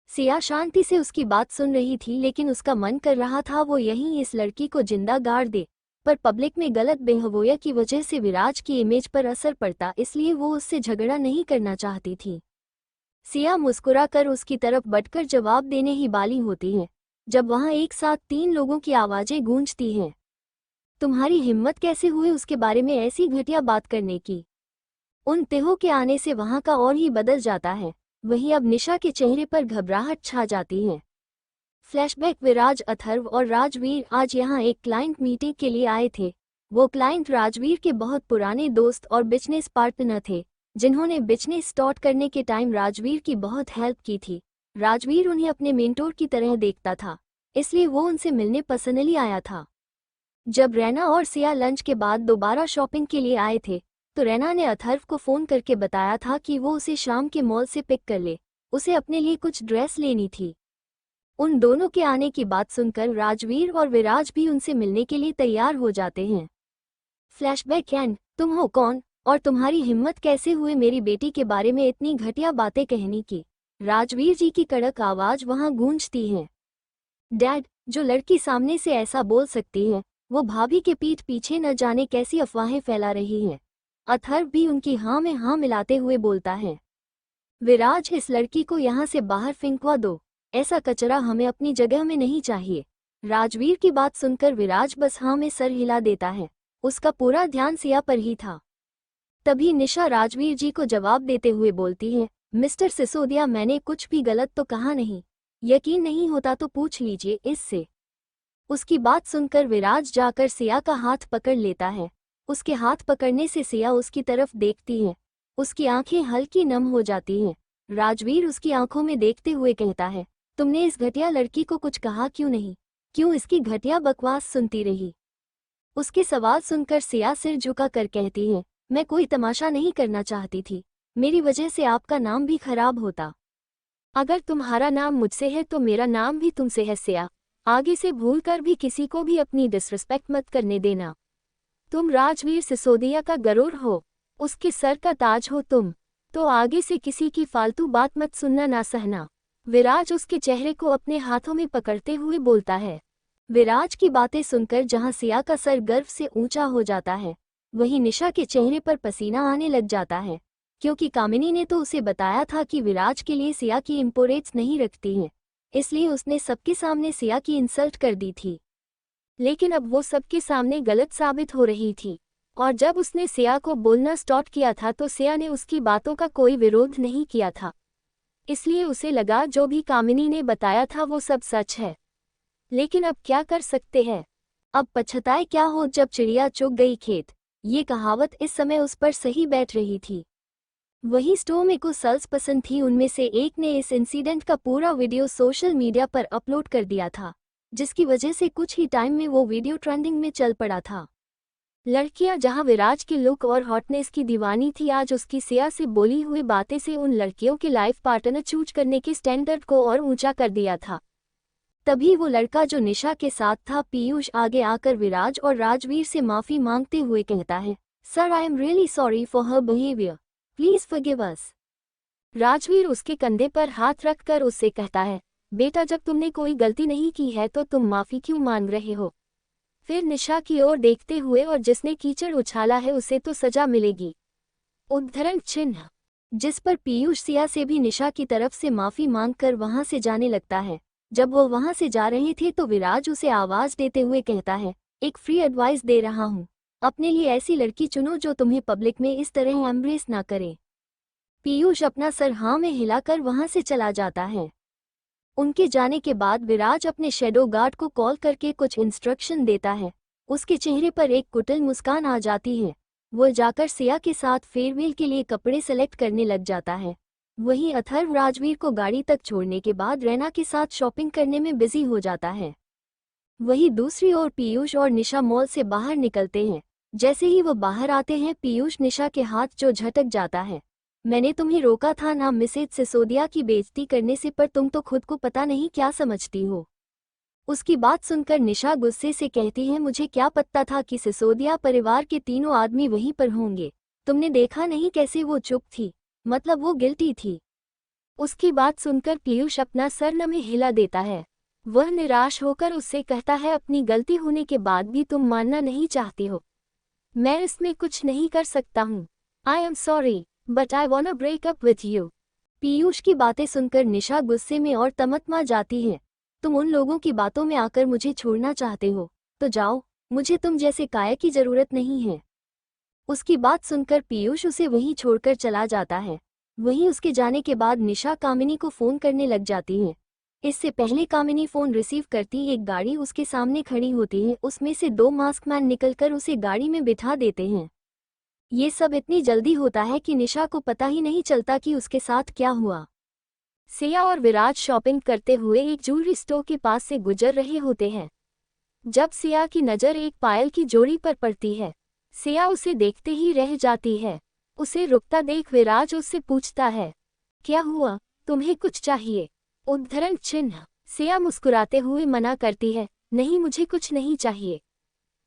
सिया शांति से उसकी बात सुन रही थी, लेकिन उसका मन कर रहा था वो यहीं इस लड़की को जिंदा गाड़ दे, पर पब्लिक में गलत बेहवोया की वजह से विराज की इमेज पर असर पड़ता, इसलिए वो उससे झगड़ा नहीं करना चाहती थी। सिया मुस्कुराकर उसकी तरफ बढ़कर जवाब देने ही वाली होती है, जब वहां एक साथ 3 लोगों की आवाजें गूंजती हैं। तुम्हारी हिम्मत कैसे हुई उसके बारे में ऐसी घटिया बात करने की? उन तिहों के आने से वहां का और ही बदल जाता है। वहीं अब निशा के चेहरे पर घबराहट छा जाती है। फ्लैशबैक, विराज, अथर्व और राजवीर आज यहाँ एक क्लाइंट मीटिंग के लिए आए थे। वो क्लाइंट राजवीर के बहुत पुराने दोस्त और बिजनेस पार्टनर थे, जिन्होंने बिजनेस स्टार्ट करने के टाइम राजवीर की बहुत हेल्प की थी। राजवीर उन्हें अपने मेंटोर की तरह देखता था, इसलिए वो उनसे मिलने पर्सनली आया था। जब रैना और सिया लंच के बाद दोबारा शॉपिंग के लिए आए थे तो रैना ने अथर्व को फ़ोन करके बताया था कि वो उसे शाम के मॉल से पिक कर ले, उसे अपने लिए कुछ ड्रेस लेनी थी। उन दोनों के आने की बात सुनकर राजवीर और विराज भी उनसे मिलने के लिए तैयार हो जाते हैं। फ्लैशबैक एंड, तुम हो कौन और तुम्हारी हिम्मत कैसे हुए मेरी बेटी के बारे में इतनी घटिया बातें कहने की। राजवीर जी की कड़क आवाज वहां गूंजती है। डैड, जो लड़की सामने से ऐसा बोल सकती है वो भाभी के पीठ पीछे न जाने कैसी अफवाहें फैला रही है। अथर्व भी उनकी हाँ में हाँ मिलाते हुए बोलता है। विराज, इस लड़की को यहाँ से बाहर फेंकवा दो, ऐसा कचरा हमें अपनी जगह में नहीं चाहिए। राजवीर की बात सुनकर विराज बस हाँ में सर हिला देता है, उसका पूरा ध्यान सिया पर ही था। तभी निशा राजवीर जी को जवाब देते हुए बोलती है, मिस्टर सिसोदिया, मैंने कुछ भी गलत तो कहा नहीं, यकीन नहीं होता तो पूछ लीजिए इससे। उसकी बात सुनकर विराज जाकर सिया का हाथ पकड़ लेता है। उसके हाथ पकड़ने से सिया उसकी तरफ देखती है, उसकी आंखें हल्की नम हो जाती हैं। राजवीर उसकी आंखों में देखते हुए कहता है, तुमने इस घटिया लड़की को कुछ कहा क्यों नहीं, क्यों इसकी घटिया बकवास सुनती रही। उसके सवाल सुनकर सिया सिर झुका कर कहती है, मैं कोई तमाशा नहीं करना चाहती थी, मेरी वजह से आपका नाम भी खराब होता। अगर तुम्हारा नाम मुझसे है तो मेरा नाम भी तुमसे है सिया, आगे से भूल कर भी किसी को भी अपनी डिसरिस्पेक्ट मत करने देना। तुम राजवीर सिसोदिया का गरूर हो, उसके सर का ताज हो तुम, तो आगे से किसी की फालतू बात मत सुनना ना सहना। विराज उसके चेहरे को अपने हाथों में पकड़ते हुए बोलता है। विराज की बातें सुनकर जहां सिया का सर गर्व से ऊंचा हो जाता है, वहीं निशा के चेहरे पर पसीना आने लग जाता है, क्योंकि कामिनी ने तो उसे बताया था कि विराज के लिए सिया की इम्पोर्टेंस नहीं रखती है, इसलिए उसने सबके सामने सिया की इंसल्ट कर दी थी। लेकिन अब वो सबके सामने गलत साबित हो रही थी, और जब उसने सिया को बोलना स्टार्ट किया था तो सिया ने उसकी बातों का कोई विरोध नहीं किया था, इसलिए उसे लगा जो भी कामिनी ने बताया था वो सब सच है। लेकिन अब क्या कर सकते हैं, अब पछताए क्या हो जब चिड़िया चुग गई खेत, ये कहावत इस समय उस पर सही बैठ रही थी। वही स्टोमी को सल्स पसंद थी, उनमें से एक ने इस इंसिडेंट का पूरा वीडियो सोशल मीडिया पर अपलोड कर दिया था, जिसकी वजह से कुछ ही टाइम में वो वीडियो ट्रेंडिंग में चल पड़ा था। लड़कियां जहां विराज के लुक और हॉटनेस की दीवानी थी, आज उसकी सिया से बोली हुई बातें से उन लड़कियों के लाइफ पार्टनर चूज करने के स्टैंडर्ड को और ऊंचा कर दिया था। तभी वो लड़का जो निशा के साथ था, पीयूष, आगे आकर विराज और राजवीर से माफी मांगते हुए कहता है, sir, I am really sorry for her behaviour, please forgive अस। राजवीर उसके कंधे पर हाथ रखकर उससे कहता है, बेटा, जब तुमने कोई गलती नहीं की है तो तुम माफी क्यों मांग रहे हो। फिर निशा की ओर देखते हुए, और जिसने कीचड़ उछाला है उसे तो सजा मिलेगी। उद्धरण चिन्ह। जिस पर पीयूष सिया से भी निशा की तरफ से माफी मांगकर वहां से जाने लगता है। जब वो वहां से जा रहे थे तो विराज उसे आवाज देते हुए कहता है, एक फ्री एडवाइस दे रहा हूँ, अपने लिए ऐसी लड़की चुनो जो तुम्हें पब्लिक में इस तरह एम्ब्रेस ना करे। पीयूष अपना सर हाँ में हिलाकर वहां से चला जाता है। उनके जाने के बाद विराज अपने शैडो गार्ड को कॉल करके कुछ इंस्ट्रक्शन देता है। उसके चेहरे पर एक कुटिल मुस्कान आ जाती है। वो जाकर सिया के साथ फेयरवेल के लिए कपड़े सेलेक्ट करने लग जाता है। वहीं अथर्व राजवीर को गाड़ी तक छोड़ने के बाद रैना के साथ शॉपिंग करने में बिजी हो जाता है। वहीं दूसरी ओर पीयूष और निशा मॉल से बाहर निकलते हैं। जैसे ही वो बाहर आते हैं, पीयूष निशा के हाथ जो झटक जाता है। मैंने तुम्हें रोका था ना मिसेज सिसोदिया की बेइज्जती करने से, पर तुम तो खुद को पता नहीं क्या समझती हो। उसकी बात सुनकर निशा गुस्से से कहती है, मुझे क्या पता था कि सिसोदिया परिवार के तीनों आदमी वहीं पर होंगे। तुमने देखा नहीं कैसे वो चुप थी, मतलब वो गिल्टी थी। उसकी बात सुनकर पीयूष अपना सर नमे हिला देता है। वह निराश होकर उससे कहता है, अपनी गलती होने के बाद भी तुम मानना नहीं चाहती हो, मैं इसमें कुछ नहीं कर सकता हूँ। I am sorry but I want break up with you. Piyush की बातें सुनकर निशा गुस्से में और तमतमा जाती है। तुम उन लोगों की बातों में आकर मुझे छोड़ना चाहते हो तो जाओ, मुझे तुम जैसे काया की जरूरत नहीं है। उसकी बात सुनकर पीयूष उसे वहीं छोड़कर चला जाता है। वहीं उसके जाने के बाद निशा कामिनी को फोन करने लग जाती है। इससे पहले कामिनी फोन रिसीव करती एक गाड़ी उसके सामने खड़ी होती है। उसमें से 2 मास्कमैन निकलकर उसे गाड़ी में बिठा देते हैं। ये सब इतनी जल्दी होता है कि निशा को पता ही नहीं चलता कि उसके साथ क्या हुआ। सिया और विराज शॉपिंग करते हुए एक ज्वेलरी स्टोर के पास से गुजर रहे होते हैं। जब सिया की नज़र एक पायल की जोड़ी पर पड़ती है, सिया उसे देखते ही रह जाती है। उसे रुकता देख विराज उससे पूछता है, क्या हुआ, तुम्हें कुछ चाहिए? उद्धरण चिन्ह। सिया मुस्कुराते हुए मना करती है, नहीं मुझे कुछ नहीं चाहिए,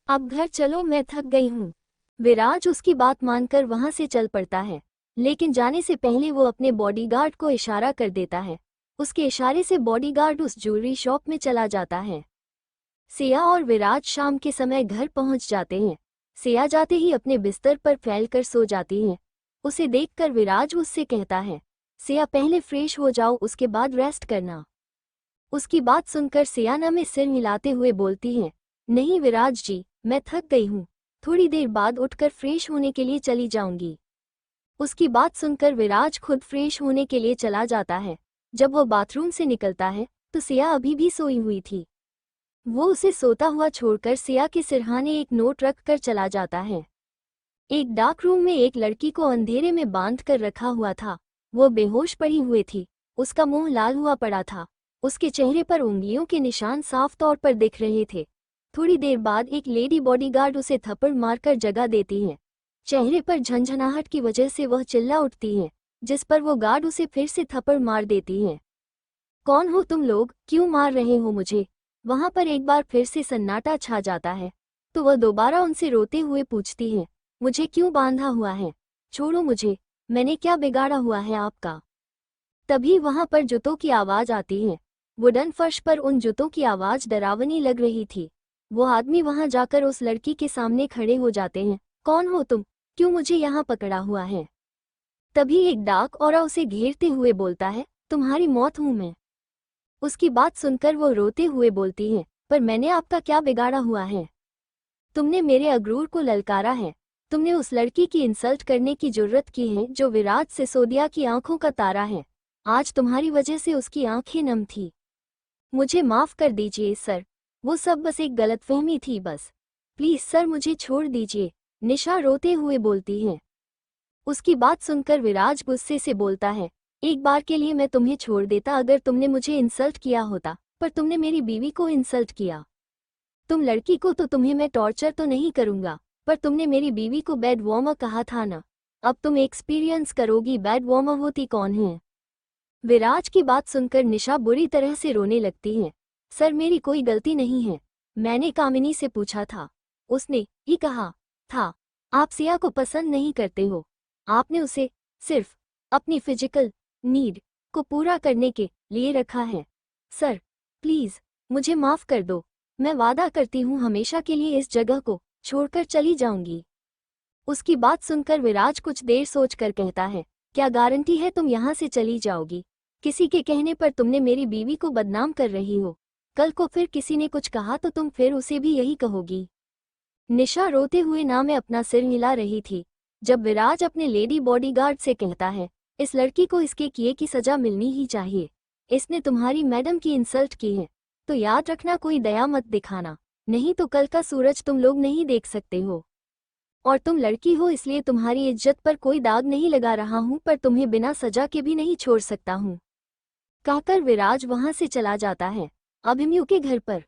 अब घर चलो, मैं थक गई हूँ। विराज उसकी बात मानकर वहां से चल पड़ता है, लेकिन जाने से पहले वो अपने बॉडीगार्ड को इशारा कर देता है। उसके इशारे से बॉडीगार्ड उस ज्वेलरी शॉप में चला जाता है। सिया और विराज शाम के समय घर पहुंच जाते हैं। सिया जाते ही अपने बिस्तर पर फैलकर सो जाती है। उसे देखकर विराज उससे कहता है, सिया पहले फ्रेश हो जाओ, उसके बाद रेस्ट करना। उसकी बात सुनकर सिया ना में सिर हिलाते हुए बोलती है, नहीं विराज जी, मैं थक गई हूँ, थोड़ी देर बाद उठकर फ्रेश होने के लिए चली जाऊंगी। उसकी बात सुनकर विराज खुद फ्रेश होने के लिए चला जाता है। जब वो बाथरूम से निकलता है तो सिया अभी भी सोई हुई थी। वो उसे सोता हुआ छोड़कर सिया के सिरहाने एक नोट रख कर चला जाता है। एक डार्क रूम में एक लड़की को अंधेरे में बांध कर रखा हुआ था। वो बेहोश पड़ी हुई थी, उसका मुंह लाल हुआ पड़ा था, उसके चेहरे पर उंगलियों के निशान साफ तौर पर दिख रहे थे। थोड़ी देर बाद एक लेडी बॉडीगार्ड उसे थप्पड़ मारकर जगा देती है। चेहरे पर झंझनाहट की वजह से वह चिल्ला उठती है, जिस पर वो गार्ड उसे फिर से थप्पड़ मार देती है। कौन हो तुम लोग, क्यों मार रहे हो मुझे? वहां पर एक बार फिर से सन्नाटा छा जाता है, तो वह दोबारा उनसे रोते हुए पूछती है, मुझे क्यों बांधा हुआ है? छोड़ो मुझे, मैंने क्या बिगाड़ा हुआ है आपका? तभी वहां पर जूतों की आवाज आती है। वुडन फर्श पर उन जूतों की आवाज डरावनी लग रही थी। वो आदमी वहां जाकर उस लड़की के सामने खड़े हो जाते हैं। कौन हो तुम, क्यों मुझे यहाँ पकड़ा हुआ है? तभी एक डाक औरा उसे घेरते हुए बोलता है, तुम्हारी मौत हूं मैं। उसकी बात सुनकर वो रोते हुए बोलती है, पर मैंने आपका क्या बिगाड़ा हुआ है? तुमने मेरे अगरूर को ललकारा है, तुमने उस लड़की की इंसल्ट करने की जुर्रत की है जो विराज सिसोदिया की आंखों का तारा है। आज तुम्हारी वजह से उसकी आंखें नम थी। मुझे माफ कर दीजिए सर, वो सब बस एक गलतफहमी थी बस। प्लीज सर मुझे छोड़ दीजिए, निशा रोते हुए बोलती है। उसकी बात सुनकर विराज गुस्से से बोलता है, एक बार के लिए मैं तुम्हें छोड़ देता अगर तुमने मुझे इंसल्ट किया होता, पर तुमने मेरी बीवी को इंसल्ट किया। तुम लड़की को तो तुम्हें मैं टॉर्चर तो नहीं करूंगा, पर तुमने मेरी बीवी को बेड वार्मर कहा था ना, अब तुम एक्सपीरियंस करोगी बेड वार्मर होती कौन है। विराज की बात सुनकर निशा बुरी तरह से रोने लगती है। सर मेरी कोई गलती नहीं है, मैंने कामिनी से पूछा था, उसने ही कहा था आप सिया को पसंद नहीं करते हो, आपने उसे सिर्फ अपनी फिजिकल नीड को पूरा करने के लिए रखा है। सर प्लीज मुझे माफ कर दो, मैं वादा करती हूँ हमेशा के लिए इस जगह को छोड़कर चली जाऊंगी। उसकी बात सुनकर विराज कुछ देर सोचकर कहता है, क्या गारंटी है तुम यहाँ से चली जाओगी? किसी के कहने पर तुमने मेरी बीवी को बदनाम कर रही हो, कल को फिर किसी ने कुछ कहा तो तुम फिर उसे भी यही कहोगी। निशा रोते हुए ना में अपना सिर हिला रही थी, जब विराज अपने लेडी बॉडीगार्ड से कहता है, इस लड़की को इसके किए की सजा मिलनी ही चाहिए, इसने तुम्हारी मैडम की इंसल्ट की है, तो याद रखना कोई दया मत दिखाना, नहीं तो कल का सूरज तुम लोग नहीं देख सकते हो। और तुम लड़की हो इसलिए तुम्हारी इज्जत पर कोई दाग नहीं लगा रहा हूं, पर तुम्हें बिना सजा के भी नहीं छोड़ सकता हूं। कहकर विराज वहां से चला जाता है। अभिमन्यु के घर पर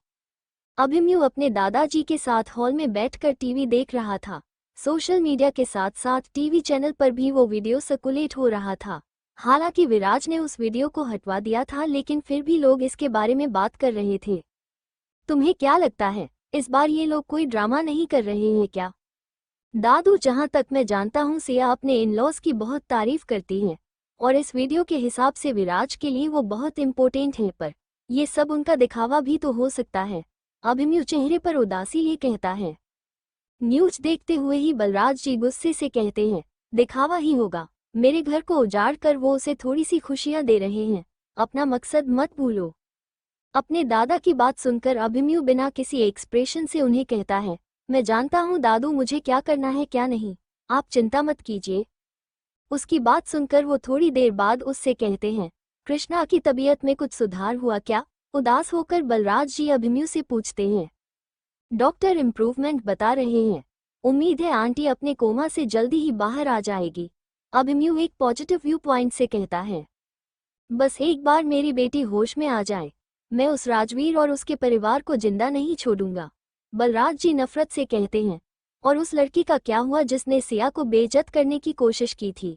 अभिमन्यु अपने दादाजी के साथ हॉल में बैठकर टीवी देख रहा था। सोशल मीडिया के साथ साथ टीवी चैनल पर भी वो वीडियो सर्कुलेट हो रहा था। हालांकि विराज ने उस वीडियो को हटवा दिया था, लेकिन फिर भी लोग इसके बारे में बात कर रहे थे। तुम्हें क्या लगता है, इस बार ये लोग कोई ड्रामा नहीं कर रहे हैं क्या? दादू, जहां तक मैं जानता हूं सिया अपने इन-लॉज की बहुत तारीफ करती हैं, और इस वीडियो के हिसाब से विराज के लिए वो बहुत इम्पोर्टेंट है, पर ये सब उनका दिखावा भी तो हो सकता है। अभिमन्यु चेहरे पर उदासी लिए कहता है। न्यूज देखते हुए ही बलराज जी गुस्से से कहते हैं, दिखावा ही होगा, मेरे घर को उजाड़ कर वो उसे थोड़ी सी खुशियां दे रहे हैं, अपना मकसद मत भूलो। अपने दादा की बात सुनकर अभिमन्यु बिना किसी एक्सप्रेशन से उन्हें कहता है, मैं जानता हूँ दादू मुझे क्या करना है क्या नहीं, आप चिंता मत कीजिए। उसकी बात सुनकर वो थोड़ी देर बाद उससे कहते हैं, कृष्णा की तबीयत में कुछ सुधार हुआ क्या? उदास होकर बलराज जी अभिमन्यु से पूछते हैं। डॉक्टर इम्प्रूवमेंट बता रहे हैं, उम्मीद है आंटी अपने कोमा से जल्दी ही बाहर आ जाएगी। अभिमन्यु एक पॉजिटिव व्यू पॉइंट से कहता है, बस एक बार मेरी बेटी होश में आ जाए, मैं उस राजवीर और उसके परिवार को जिंदा नहीं छोड़ूंगा। बलराज जी नफरत से कहते हैं, और उस लड़की का क्या हुआ जिसने सिया को बेइज्जत करने की कोशिश की थी?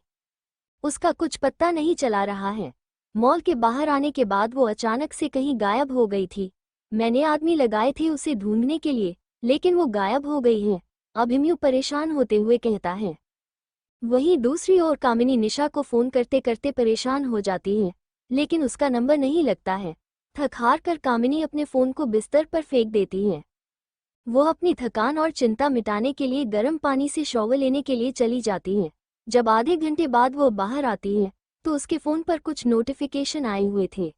उसका कुछ पत्ता नहीं चला रहा है। मॉल के बाहर आने के बाद वो अचानक से कहीं गायब हो गई थी। मैंने आदमी लगाए थे उसे ढूंढने के लिए, लेकिन वो गायब हो गई है। अभिमन्यु परेशान होते हुए कहता है। वहीं दूसरी ओर कामिनी निशा को फोन करते करते परेशान हो जाती है, लेकिन उसका नंबर नहीं लगता है। थक हार कर कामिनी अपने फोन को बिस्तर पर फेंक देती है। वो अपनी थकान और चिंता मिटाने के लिए गर्म पानी से शॉवर लेने के लिए चली जाती है। जब आधे घंटे बाद वो बाहर आती है तो उसके फ़ोन पर कुछ नोटिफिकेशन आए हुए थे।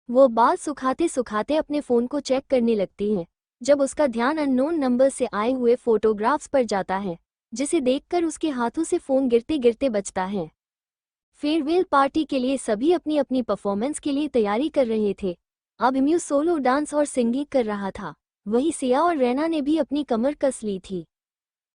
वो बाल सुखाते सुखाते अपने फ़ोन को चेक करने लगती है, जब उसका ध्यान अननोन नंबर से आए हुए फोटोग्राफ्स पर जाता है, जिसे देखकर उसके हाथों से फ़ोन गिरते गिरते बचता है। फेयरवेल पार्टी के लिए सभी अपनी अपनी परफॉर्मेंस के लिए तैयारी कर रहे थे। अभिमन्यु सोलो डांस और सिंगिंग कर रहा था, वहीं सिया और रैना ने भी अपनी कमर कस ली थी।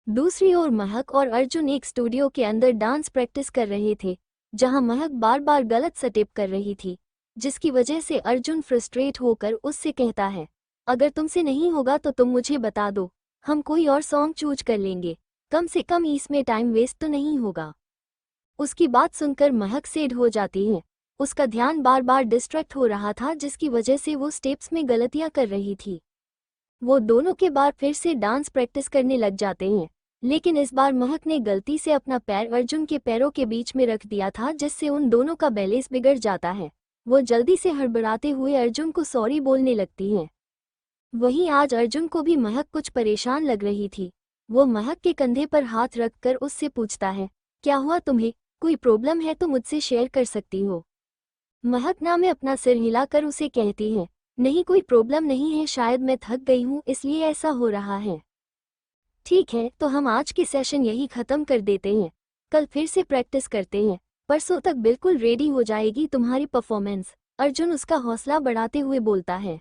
दूसरी ओर महक और अर्जुन एक स्टूडियो के अंदर डांस प्रैक्टिस कर रहे थे, जहां महक बार बार गलत स्टेप कर रही थी, जिसकी वजह से अर्जुन फ्रस्ट्रेट होकर उससे कहता है, अगर तुमसे नहीं होगा तो तुम मुझे बता दो, हम कोई और सॉन्ग चूज कर लेंगे, कम से कम इसमें टाइम वेस्ट तो नहीं होगा। उसकी बात सुनकर महक सेड हो जाती है। उसका ध्यान बार बार डिस्ट्रैक्ट हो रहा था, जिसकी वजह से वो स्टेप्स में गलतियां कर रही थी। वो दोनों के बाद फिर से डांस प्रैक्टिस करने लग जाते हैं, लेकिन इस बार महक ने गलती से अपना पैर अर्जुन के पैरों के बीच में रख दिया था, जिससे उन दोनों का बैलेंस बिगड़ जाता है। वो जल्दी से हड़बड़ाते हुए अर्जुन को सॉरी बोलने लगती है। वहीं आज अर्जुन को भी महक कुछ परेशान लग रही थी। वो महक के कंधे पर हाथ रखकर उससे पूछता है, क्या हुआ तुम्हें? कोई प्रॉब्लम है तो मुझसे शेयर कर सकती हो। महक ना में अपना सिर हिलाकर उसे कहती है, नहीं कोई प्रॉब्लम नहीं है, शायद मैं थक गई हूँ इसलिए ऐसा हो रहा है। ठीक है, तो हम आज के सेशन यही खत्म कर देते हैं, कल फिर से प्रैक्टिस करते हैं, परसों तक बिल्कुल रेडी हो जाएगी तुम्हारी परफॉर्मेंस। अर्जुन उसका हौसला बढ़ाते हुए बोलता है।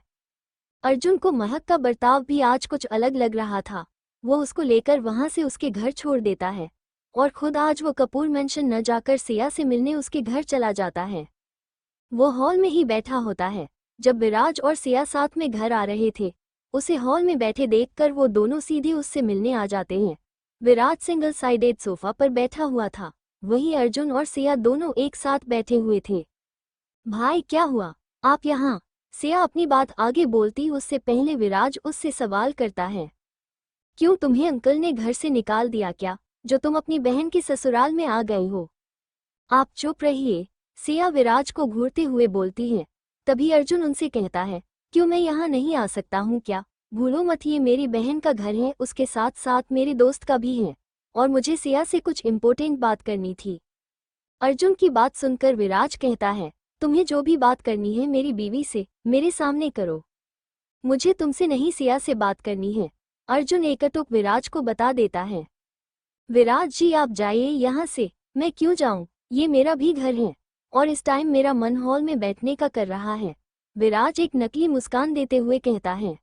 अर्जुन को महक का बर्ताव भी आज कुछ अलग लग रहा था। वो उसको लेकर वहां से उसके घर छोड़ देता है और खुद आज वो कपूर मेंशन न जाकर सिया से मिलने उसके घर चला जाता है। वो हॉल में ही बैठा होता है। जब विराज और सिया साथ में घर आ रहे थे, उसे हॉल में बैठे देखकर वो दोनों सीधे उससे मिलने आ जाते हैं। विराज सिंगल साइडेड सोफा पर बैठा हुआ था, वहीं अर्जुन और सिया दोनों एक साथ बैठे हुए थे। भाई क्या हुआ, आप यहाँ? सिया अपनी बात आगे बोलती उससे पहले विराज उससे सवाल करता है, क्यों तुम्हें अंकल ने घर से निकाल दिया क्या, जो तुम अपनी बहन के ससुराल में आ गए हो? आप चुप रहिए, सिया विराज को घूरते हुए बोलती है। तभी अर्जुन उनसे कहता है, क्यों मैं यहाँ नहीं आ सकता हूँ क्या? भूलो मत ये मेरी बहन का घर है, उसके साथ साथ मेरे दोस्त का भी है, और मुझे सिया से कुछ इम्पोर्टेंट बात करनी थी। अर्जुन की बात सुनकर विराज कहता है, तुम्हें जो भी बात करनी है मेरी बीवी से मेरे सामने करो, मुझे तुमसे नहीं सिया से बात करनी है। अर्जुन एकटुक विराज को बता देता है। विराज जी आप जाइए यहाँ से। मैं क्यों जाऊँ, ये मेरा भी घर है और इस टाइम मेरा मन हॉल में बैठने का कर रहा है, विराज एक नकली मुस्कान देते हुए कहता है।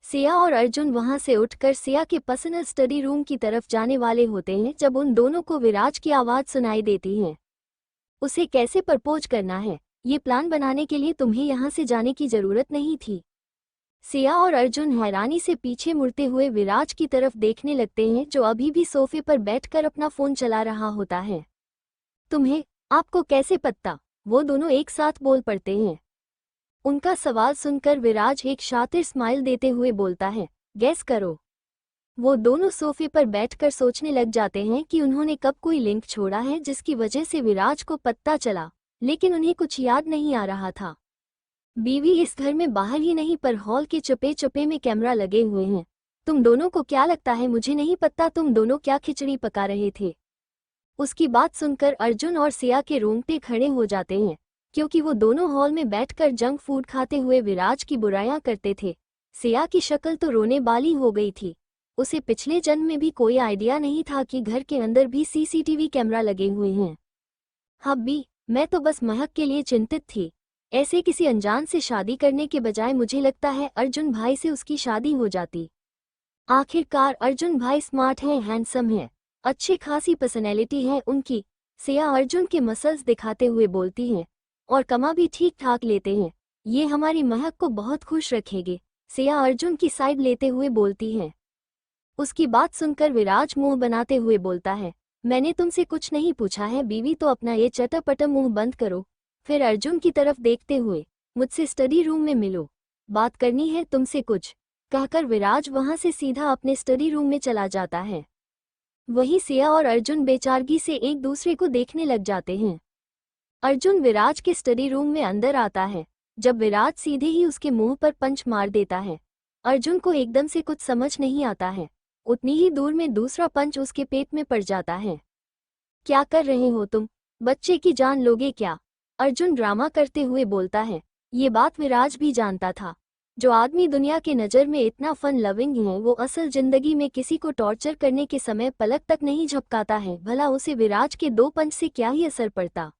सिया और अर्जुन वहां से उठकर सिया के पर्सनल स्टडी रूम की तरफ जाने वाले होते हैं जब उन दोनों को विराज की आवाज़ सुनाई देती है। उसे कैसे प्रपोज करना है, ये प्लान बनाने के लिए तुम्हें यहाँ से जाने की जरूरत नहीं थी। सिया और अर्जुन हैरानी से पीछे मुड़ते हुए विराज की तरफ देखने लगते हैं, जो अभी भी सोफे पर बैठकर अपना फोन चला रहा होता है। तुम्हें, आपको कैसे पता? वो दोनों एक साथ बोल पड़ते हैं। उनका सवाल सुनकर विराज एक शातिर स्माइल देते हुए बोलता है, गैस करो। वो दोनों सोफे पर बैठकर सोचने लग जाते हैं कि उन्होंने कब कोई लिंक छोड़ा है जिसकी वजह से विराज को पता चला, लेकिन उन्हें कुछ याद नहीं आ रहा था। बीवी इस घर में बाहर ही नहीं पर हॉल के चुपे चुपे में कैमरा लगे हुए हैं। तुम दोनों को क्या लगता है मुझे नहीं पता तुम दोनों क्या खिचड़ी पका रहे थे? उसकी बात सुनकर अर्जुन और सिया के रोंगटे खड़े हो जाते हैं, क्योंकि वो दोनों हॉल में बैठकर जंक फूड खाते हुए विराज की बुराइयां करते थे। सिया की शक्ल तो रोने वाली हो गई थी। उसे पिछले जन्म में भी कोई आइडिया नहीं था कि घर के अंदर भी सीसीटीवी कैमरा लगे हुए हैं। हब्बी, मैं तो बस महक के लिए चिंतित थी। ऐसे किसी अनजान से शादी करने के बजाय मुझे लगता है अर्जुन भाई से उसकी शादी हो जाती। आखिरकार अर्जुन भाई स्मार्ट है, हैंडसम है, अच्छी खासी पर्सनैलिटी है उनकी। सिया अर्जुन के मसल्स दिखाते हुए बोलती है, और कमा भी ठीक ठाक लेते हैं। ये हमारी महक को बहुत खुश रखेंगे। सिया अर्जुन की साइड लेते हुए बोलती है। उसकी बात सुनकर विराज मुंह बनाते हुए बोलता है, मैंने तुमसे कुछ नहीं पूछा है बीवी, तो अपना ये चटपट मुंह बंद करो। फिर अर्जुन की तरफ देखते हुए, मुझसे स्टडी रूम में मिलो, बात करनी है तुमसे कुछ, कहकर विराज वहां से सीधा अपने स्टडी रूम में चला जाता है। वहीं सिया और अर्जुन बेचारगी से एक दूसरे को देखने लग जाते हैं। अर्जुन विराज के स्टडी रूम में अंदर आता है। जब विराज सीधे ही उसके मुंह पर पंच मार देता है, अर्जुन को एकदम से कुछ समझ नहीं आता है। उतनी ही दूर में दूसरा पंच उसके पेट में पड़ जाता है। क्या कर रहे हो तुम, बच्चे की जान लोगे क्या? अर्जुन ड्रामा करते हुए बोलता है। ये बात विराज भी जानता था। जो आदमी दुनिया के नज़र में इतना फन लविंग है, वो असल जिंदगी में किसी को टॉर्चर करने के समय पलक तक नहीं झपकाता है। भला उसे विराज के 2 पंच से क्या ही असर पड़ता।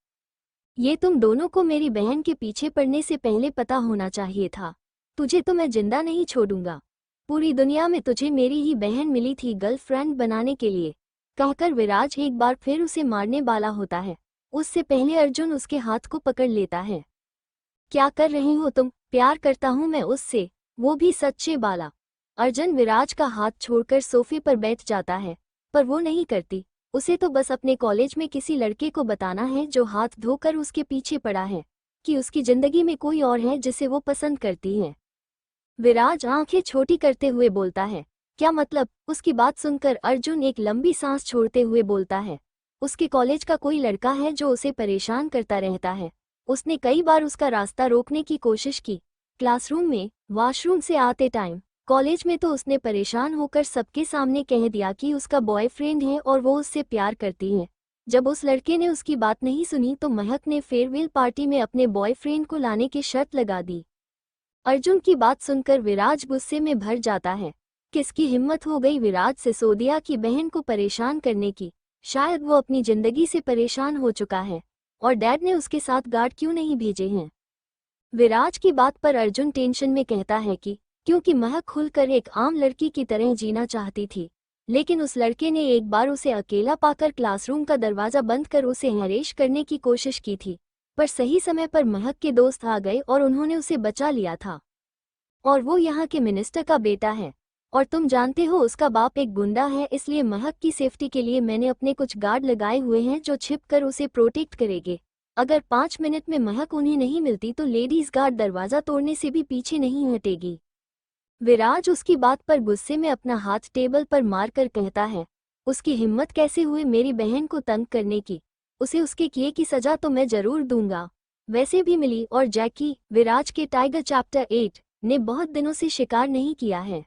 ये तुम दोनों को मेरी बहन के पीछे पड़ने से पहले पता होना चाहिए था। तुझे तो मैं जिंदा नहीं छोड़ूंगा। पूरी दुनिया में तुझे मेरी ही बहन मिली थी गर्लफ्रेंड बनाने के लिए, कहकर विराज एक बार फिर उसे मारने वाला होता है। उससे पहले अर्जुन उसके हाथ को पकड़ लेता है। क्या कर रहे हो तुम? प्यार करता हूं मैं उससे, वो भी सच्चे वाला। अर्जुन विराज का हाथ छोड़कर सोफे पर बैठ जाता है, पर वो नहीं करती। उसे तो बस अपने कॉलेज में किसी लड़के को बताना है जो हाथ धोकर उसके पीछे पड़ा है, कि उसकी जिंदगी में कोई और है जिसे वो पसंद करती है। विराज आंखें छोटी करते हुए बोलता है, क्या मतलब? उसकी बात सुनकर अर्जुन एक लंबी सांस छोड़ते हुए बोलता है, उसके कॉलेज का कोई लड़का है जो उसे परेशान करता रहता है। उसने कई बार उसका रास्ता रोकने की कोशिश की, क्लासरूम में, वॉशरूम से आते टाइम, कॉलेज में तो उसने परेशान होकर सबके सामने कह दिया कि उसका बॉयफ्रेंड है और वो उससे प्यार करती है। जब उस लड़के ने उसकी बात नहीं सुनी तो महक ने फेयरवेल पार्टी में अपने बॉयफ्रेंड को लाने की शर्त लगा दी। अर्जुन की बात सुनकर विराज गुस्से में भर जाता है। किसकी हिम्मत हो गई विराज सिसोदिया की बहन को परेशान करने की? शायद वो अपनी जिंदगी से परेशान हो चुका है, और डैड ने उसके साथ गार्ड क्यों नहीं भेजे हैं? विराज की बात पर अर्जुन टेंशन में कहता है कि क्योंकि महक खुलकर एक आम लड़की की तरह जीना चाहती थी, लेकिन उस लड़के ने एक बार उसे अकेला पाकर क्लासरूम का दरवाजा बंद कर उसे हैरेश करने की कोशिश की थी, पर सही समय पर महक के दोस्त आ गए और उन्होंने उसे बचा लिया था। और वो यहाँ के मिनिस्टर का बेटा है, और तुम जानते हो उसका बाप एक गुंडा है, इसलिए महक की सेफ्टी के लिए मैंने अपने कुछ गार्ड लगाए हुए हैं जो छिपकर उसे प्रोटेक्ट करेंगे। अगर 5 मिनट में महक उन्हें नहीं मिलती तो लेडीज गार्ड दरवाजा तोड़ने से भी पीछे नहीं हटेगी। विराज उसकी बात पर गुस्से में अपना हाथ टेबल पर मारकर कहता है, उसकी हिम्मत कैसे हुई मेरी बहन को तंग करने की? उसे उसके किए की सजा तो मैं जरूर दूंगा। वैसे भी मिली और जैकी, विराज के टाइगर चैप्टर 8 ने बहुत दिनों से शिकार नहीं किया है।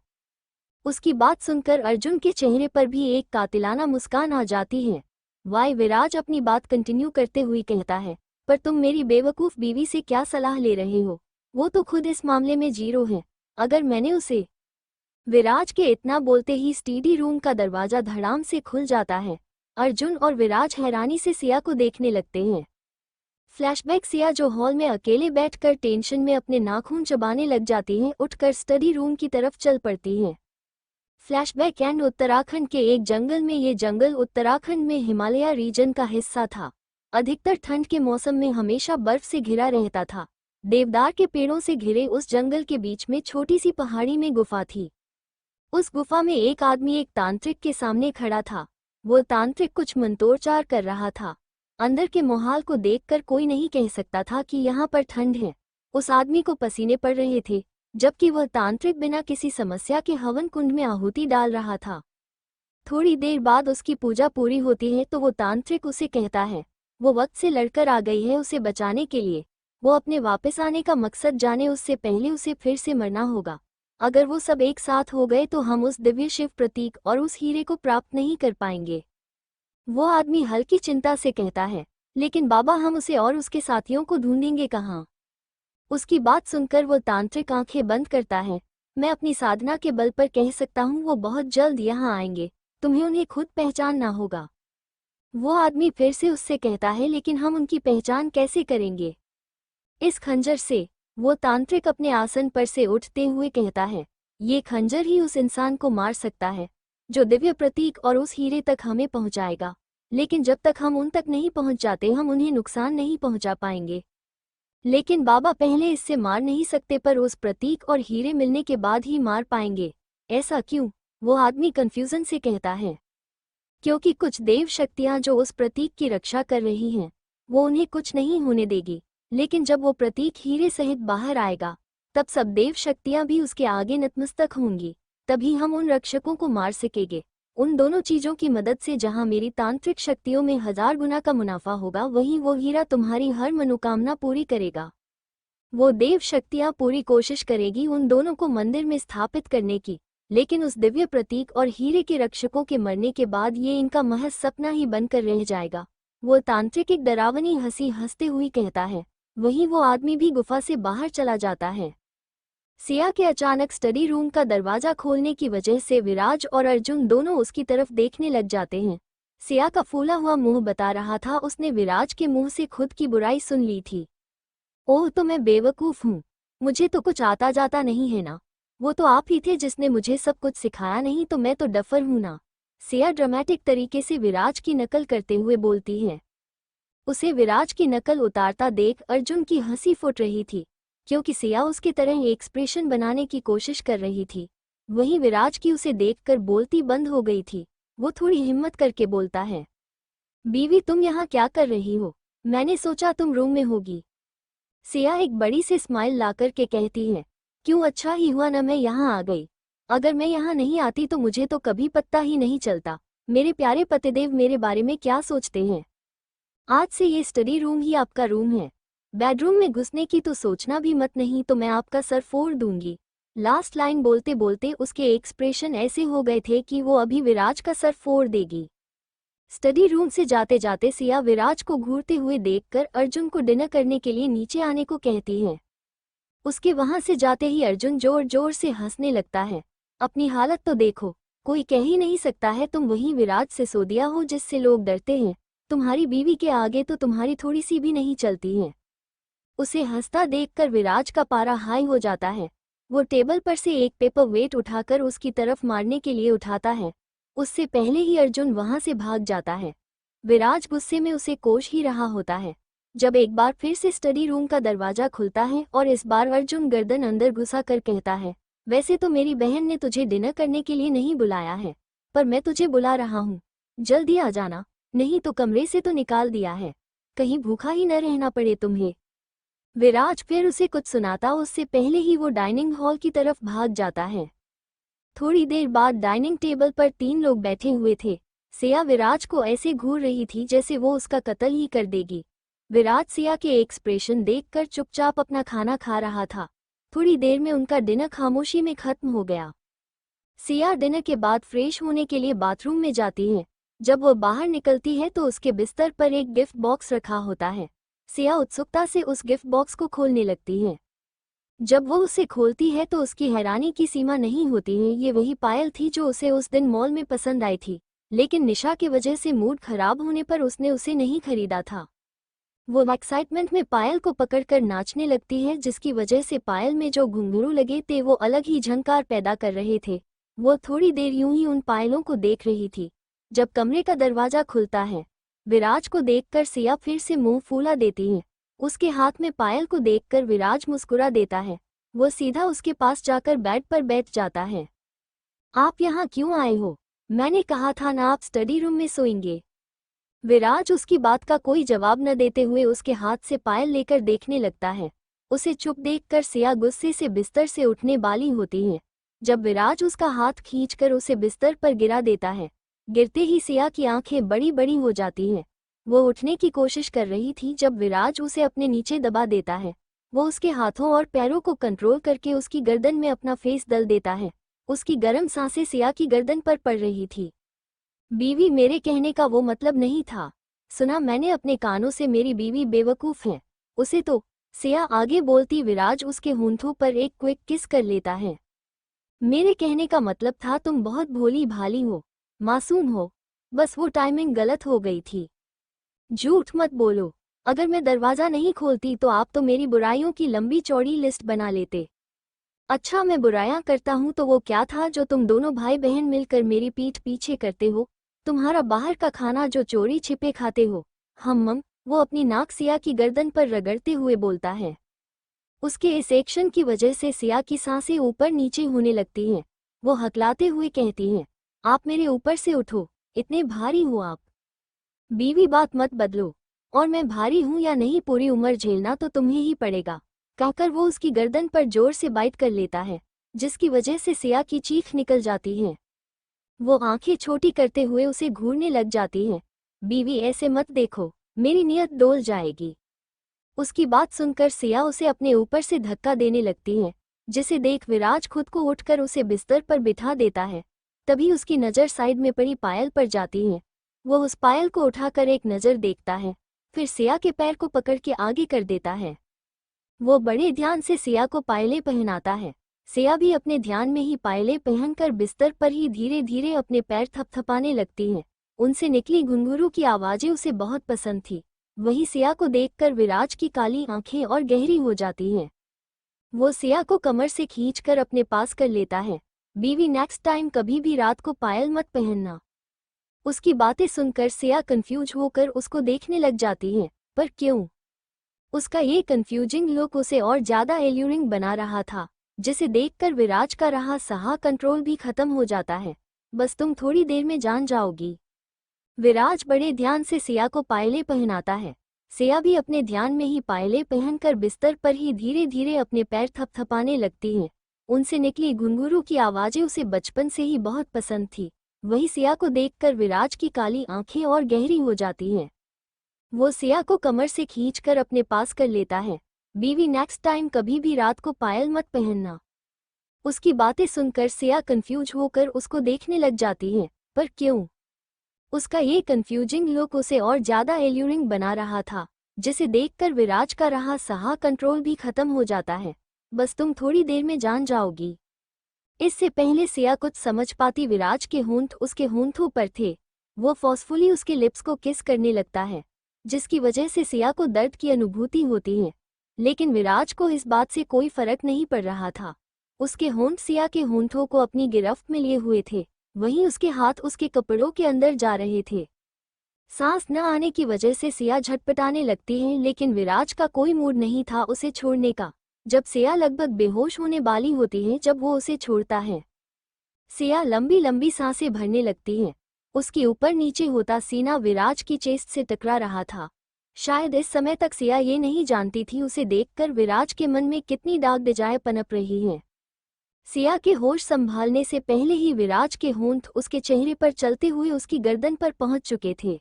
उसकी बात सुनकर अर्जुन के चेहरे पर भी एक कातिलाना मुस्कान आ जाती है। वाई विराज अपनी बात कंटिन्यू करते हुए कहता है, पर तुम मेरी बेवकूफ़ बीवी से क्या सलाह ले रहे हो? वो तो खुद इस मामले में जीरो है। अगर मैंने उसे। विराज के इतना बोलते ही स्टडी रूम का दरवाजा धड़ाम से खुल जाता है। अर्जुन और विराज हैरानी से सिया को देखने लगते हैं। फ्लैशबैक सिया जो हॉल में अकेले बैठकर टेंशन में अपने नाखून चबाने लग जाती हैं, उठकर स्टडी रूम की तरफ चल पड़ती हैं। फ्लैशबैक एंड उत्तराखंड के एक जंगल में। ये जंगल उत्तराखंड में हिमालय रीजन का हिस्सा था। अधिकतर ठंड के मौसम में हमेशा बर्फ से घिरा रहता था। देवदार के पेड़ों से घिरे उस जंगल के बीच में छोटी सी पहाड़ी में गुफा थी। उस गुफा में एक आदमी एक तांत्रिक के सामने खड़ा था। वो तांत्रिक कुछ मंत्रोच्चार कर रहा था। अंदर के माहौल को देखकर कोई नहीं कह सकता था कि यहाँ पर ठंड है। उस आदमी को पसीने पड़ रहे थे, जबकि वह तांत्रिक बिना किसी समस्या के हवन कुंड में आहुति डाल रहा था। थोड़ी देर बाद उसकी पूजा पूरी होती है तो वो तांत्रिक उसे कहता है, वो वक्त से लड़कर आ गई है उसे बचाने के लिए। वो अपने वापस आने का मकसद जाने उससे पहले उसे फिर से मरना होगा। अगर वो सब एक साथ हो गए तो हम उस दिव्य शिव प्रतीक और उस हीरे को प्राप्त नहीं कर पाएंगे। वो आदमी हल्की चिंता से कहता है, लेकिन बाबा हम उसे और उसके साथियों को ढूंढेंगे कहाँ? उसकी बात सुनकर वो तांत्रिक आंखें बंद करता है। मैं अपनी साधना के बल पर कह सकता हूँ वो बहुत जल्द यहाँ आएंगे, तुम्हें उन्हें खुद पहचानना होगा। वो आदमी फिर से उससे कहता है, लेकिन हम उनकी पहचान कैसे करेंगे? इस खंजर से। वो तांत्रिक अपने आसन पर से उठते हुए कहता है, ये खंजर ही उस इंसान को मार सकता है जो दिव्य प्रतीक और उस हीरे तक हमें पहुंचाएगा। लेकिन जब तक हम उन तक नहीं पहुंच जाते हम उन्हें नुकसान नहीं पहुंचा पाएंगे। लेकिन बाबा पहले इससे मार नहीं सकते, पर उस प्रतीक और हीरे मिलने के बाद ही मार पाएंगे। ऐसा क्यों? वो आदमी कंफ्यूजन से कहता है। क्योंकि कुछ देव शक्तियां जो उस प्रतीक की रक्षा कर रही हैं, वो उन्हें कुछ नहीं होने देगी। लेकिन जब वो प्रतीक हीरे सहित बाहर आएगा, तब सब देव शक्तियां भी उसके आगे नतमस्तक होंगी। तभी हम उन रक्षकों को मार सकेंगे। उन दोनों चीजों की मदद से जहां मेरी तांत्रिक शक्तियों में 1000 गुना का मुनाफा होगा, वहीं वो हीरा तुम्हारी हर मनोकामना पूरी करेगा। वो देव शक्तियां पूरी कोशिश करेगी उन दोनों को मंदिर में स्थापित करने की, लेकिन उस दिव्य प्रतीक और हीरे के रक्षकों के मरने के बाद ये इनका महज सपना ही बनकर रह जाएगा। वो तांत्रिक एक डरावनी हंसी हंसते हुए कहता है। वहीं वो आदमी भी गुफा से बाहर चला जाता है। सिया के अचानक स्टडी रूम का दरवाजा खोलने की वजह से विराज और अर्जुन दोनों उसकी तरफ देखने लग जाते हैं। सिया का फूला हुआ मुंह बता रहा था उसने विराज के मुंह से खुद की बुराई सुन ली थी। ओह, तो मैं बेवकूफ हूँ, मुझे तो कुछ आता जाता नहीं है ना। वो तो आप ही थे जिसने मुझे सब कुछ सिखाया, नहीं तो मैं तो डफर हूँ ना। सिया ड्रामेटिक तरीके से विराज की नकल करते हुए बोलती है। उसे विराज की नकल उतारता देख अर्जुन की हंसी फूट रही थी, क्योंकि सिया उसकी तरह एक्सप्रेशन बनाने की कोशिश कर रही थी। वहीं विराज की उसे देखकर बोलती बंद हो गई थी। वो थोड़ी हिम्मत करके बोलता है। बीवी, तुम यहाँ क्या कर रही हो? मैंने सोचा तुम रूम में होगी। सिया एक बड़ी सी स्माइल लाकर के कहती है। क्यों, अच्छा ही हुआ न मैं यहाँ आ गई। अगर मैं यहाँ नहीं आती तो मुझे तो कभी पता ही नहीं चलता मेरे प्यारे पतिदेव मेरे बारे में क्या सोचते हैं। आज से ये स्टडी रूम ही आपका रूम है। बेडरूम में घुसने की तो सोचना भी मत, नहीं तो मैं आपका सर फोड़ दूंगी। लास्ट लाइन बोलते बोलते उसके एक्सप्रेशन ऐसे हो गए थे कि वो अभी विराज का सर फोड़ देगी। स्टडी रूम से जाते जाते सिया विराज को घूरते हुए देखकर अर्जुन को डिनर करने के लिए नीचे आने को कहती है। उसके वहां से जाते ही अर्जुन जोर जोर से हंसने लगता है। अपनी हालत तो देखो, कोई कह ही नहीं सकता है तुम वही विराज सिसोदिया हो जिससे लोग डरते हैं। तुम्हारी बीवी के आगे तो तुम्हारी थोड़ी सी भी नहीं चलती है। उसे हंसता देखकर विराज का पारा हाई हो जाता है। वो टेबल पर से एक पेपर वेट उठाकर उसकी तरफ मारने के लिए उठाता है। उससे पहले ही अर्जुन वहां से भाग जाता है। विराज गुस्से में उसे कोश ही रहा होता है, जब एक बार फिर से स्टडी रूम का दरवाजा खुलता है और इस बार अर्जुन गर्दन अंदर घुसा कर कहता है। वैसे तो मेरी बहन ने तुझे डिनर करने के लिए नहीं बुलाया है, पर मैं तुझे बुला रहा हूँ। जल्दी आ जाना, नहीं तो कमरे से तो निकाल दिया है, कहीं भूखा ही न रहना पड़े तुम्हें। विराज फिर उसे कुछ सुनाता उससे पहले ही वो डाइनिंग हॉल की तरफ भाग जाता है। थोड़ी देर बाद डाइनिंग टेबल पर 3 लोग बैठे हुए थे। सिया विराज को ऐसे घूर रही थी जैसे वो उसका कत्ल ही कर देगी। विराज सिया के एक्सप्रेशन देखकर चुपचाप अपना खाना खा रहा था। थोड़ी देर में उनका डिनर खामोशी में खत्म हो गया। सिया डिनर के बाद फ्रेश होने के लिए बाथरूम में जाती है। जब वो बाहर निकलती है तो उसके बिस्तर पर एक गिफ्ट बॉक्स रखा होता है। सिया उत्सुकता से उस गिफ्ट बॉक्स को खोलने लगती है। जब वो उसे खोलती है तो उसकी हैरानी की सीमा नहीं होती है। ये वही पायल थी जो उसे उस दिन मॉल में पसंद आई थी, लेकिन निशा की वजह से मूड खराब होने पर उसने उसे नहीं खरीदा था। वो एक्साइटमेंट में पायल को पकड़कर नाचने लगती है, जिसकी वजह से पायल में जो घुंघरू लगे थे वो अलग ही झंकार पैदा कर रहे थे। वो थोड़ी देर यूं ही उन पायलों को देख रही थी जब कमरे का दरवाजा खुलता है। विराज को देखकर सिया फिर से मुंह फूला देती है। उसके हाथ में पायल को देखकर विराज मुस्कुरा देता है। वो सीधा उसके पास जाकर बेड पर बैठ जाता है। आप यहाँ क्यों आए हो? मैंने कहा था ना आप स्टडी रूम में सोएंगे। विराज उसकी बात का कोई जवाब न देते हुए उसके हाथ से पायल लेकर देखने लगता है। उसे चुप देखकर सिया गुस्से से बिस्तर से उठने वाली होती है, जब विराज उसका हाथ खींचकर उसे बिस्तर पर गिरा देता है। गिरते ही सिया की आंखें बड़ी बड़ी हो जाती हैं। वो उठने की कोशिश कर रही थी जब विराज उसे अपने नीचे दबा देता है। वो उसके हाथों और पैरों को कंट्रोल करके उसकी गर्दन में अपना फेस दल देता है। उसकी गर्म सांसें सिया की गर्दन पर पड़ रही थी। बीवी, मेरे कहने का वो मतलब नहीं था। सुना मैंने अपने कानों से, मेरी बीवी बेवकूफ है। उसे तो। सिया आगे बोलती विराज उसके होंठों पर एक क्विक किस कर लेता है। मेरे कहने का मतलब था तुम बहुत भोली भाली हो, मासूम हो। बस वो टाइमिंग गलत हो गई थी। झूठ मत बोलो। अगर मैं दरवाजा नहीं खोलती तो आप तो मेरी बुराइयों की लंबी चौड़ी लिस्ट बना लेते। अच्छा, मैं बुराइयां करता हूं तो वो क्या था जो तुम दोनों भाई बहन मिलकर मेरी पीठ पीछे करते हो? तुम्हारा बाहर का खाना जो चोरी छिपे खाते हो। हम वो अपनी नाक सिया की गर्दन पर रगड़ते हुए बोलता है। उसके इस एक्शन की वजह से सिया की सांसें ऊपर नीचे होने लगती हैं। वो हकलाते हुए कहती हैं, आप मेरे ऊपर से उठो, इतने भारी हो आप। बीवी, बात मत बदलो, और मैं भारी हूं या नहीं पूरी उम्र झेलना तो तुम्हें ही पड़ेगा, कहकर वो उसकी गर्दन पर जोर से बाइट कर लेता है, जिसकी वजह से सिया की चीख निकल जाती है। वो आंखें छोटी करते हुए उसे घूरने लग जाती हैं। बीवी, ऐसे मत देखो, मेरी नीयत डोल जाएगी। उसकी बात सुनकर सिया उसे अपने ऊपर से धक्का देने लगती है, जिसे देख विराज खुद को उठकर उसे बिस्तर पर बिठा देता है। तभी उसकी नज़र साइड में पड़ी पायल पर जाती है। वो उस पायल को उठाकर एक नज़र देखता है, फिर सिया के पैर को पकड़ के आगे कर देता है। वो बड़े ध्यान से सिया को पायलें पहनाता है। सिया भी अपने ध्यान में ही पायलें पहनकर बिस्तर पर ही धीरे धीरे अपने पैर थपथपाने लगती हैं। उनसे निकली घुंघरू की आवाज़ें उसे बहुत पसंद थी। वही सिया को देखकर विराज की काली आंखें और गहरी हो जाती हैं। वो सिया को कमर से खींचकर अपने पास कर लेता है। बीवी, नेक्स्ट टाइम कभी भी रात को पायल मत पहनना। उसकी बातें सुनकर सिया कंफ्यूज होकर उसको देखने लग जाती है। पर क्यों? उसका ये कंफ्यूजिंग लुक उसे और ज्यादा एल्यूरिंग बना रहा था, जिसे देखकर विराज का रहा सहा कंट्रोल भी खत्म हो जाता है। बस तुम थोड़ी देर में जान जाओगी। विराज बड़े ध्यान से सिया को पायलें पहनाता है। सिया भी अपने ध्यान में ही पायलें पहनकर बिस्तर पर ही धीरे धीरे अपने पैर थपथपाने लगती हैं। उनसे निकली घुंघरू की आवाज़ें उसे बचपन से ही बहुत पसंद थी। वही सिया को देखकर विराज की काली आंखें और गहरी हो जाती हैं। वो सिया को कमर से खींचकर अपने पास कर लेता है। बीवी, नेक्स्ट टाइम कभी भी रात को पायल मत पहनना। उसकी बातें सुनकर सिया कंफ्यूज होकर उसको देखने लग जाती है। पर क्यों? उसका ये कंफ्यूजिंग लुक उसे और ज्यादा एल्यूरिंग बना रहा था, जिसे देखकर विराज का रहा सहा कंट्रोल भी खत्म हो जाता है। बस तुम थोड़ी देर में जान जाओगी। इससे पहले सिया कुछ समझ पाती, विराज के होंठ उसके होंठों पर थे। वो फोर्सफुली उसके लिप्स को किस करने लगता है, जिसकी वजह से सिया को दर्द की अनुभूति होती है। लेकिन विराज को इस बात से कोई फर्क नहीं पड़ रहा था। उसके होंठ सिया के होंठों को अपनी गिरफ्त में लिए हुए थे। वहीं उसके हाथ उसके कपड़ों के अंदर जा रहे थे। सांस न आने की वजह से सिया झटपटाने लगती है, लेकिन विराज का कोई मूड नहीं था उसे छोड़ने का। जब सिया लगभग बेहोश होने वाली होती है, जब वो उसे छोड़ता है, सिया लंबी लंबी सांसें भरने लगती है। उसकी ऊपर नीचे होता सीना विराज की चेस्ट से टकरा रहा था। शायद इस समय तक सिया ये नहीं जानती थी उसे देखकर विराज के मन में कितनी दाग दजाएं पनप रही हैं। सिया के होश संभालने से पहले ही विराज के होंठ उसके चेहरे पर चलते हुए उसकी गर्दन पर पहुंच चुके थे।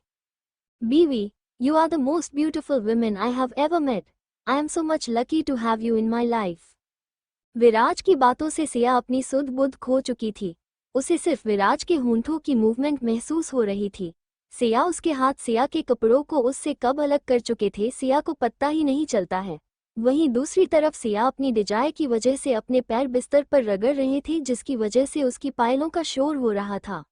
बीवी, you are the most beautiful women I have ever met. I am so much lucky to have you in my life. Viraj की बातों से सिया अपनी सुध बुध खो चुकी थी। उसे सिर्फ विराज के होंठों की मूवमेंट महसूस हो रही थी। सिया उसके हाथ सिया के कपड़ों को उससे कब अलग कर चुके थे, सिया को पता ही नहीं चलता है। वहीं दूसरी तरफ सिया अपनी डिजाए की वजह से अपने पैर बिस्तर पर रगड़ रहे थे, जिसकी वजह से उसकी पायलों का शोर हो रहा था।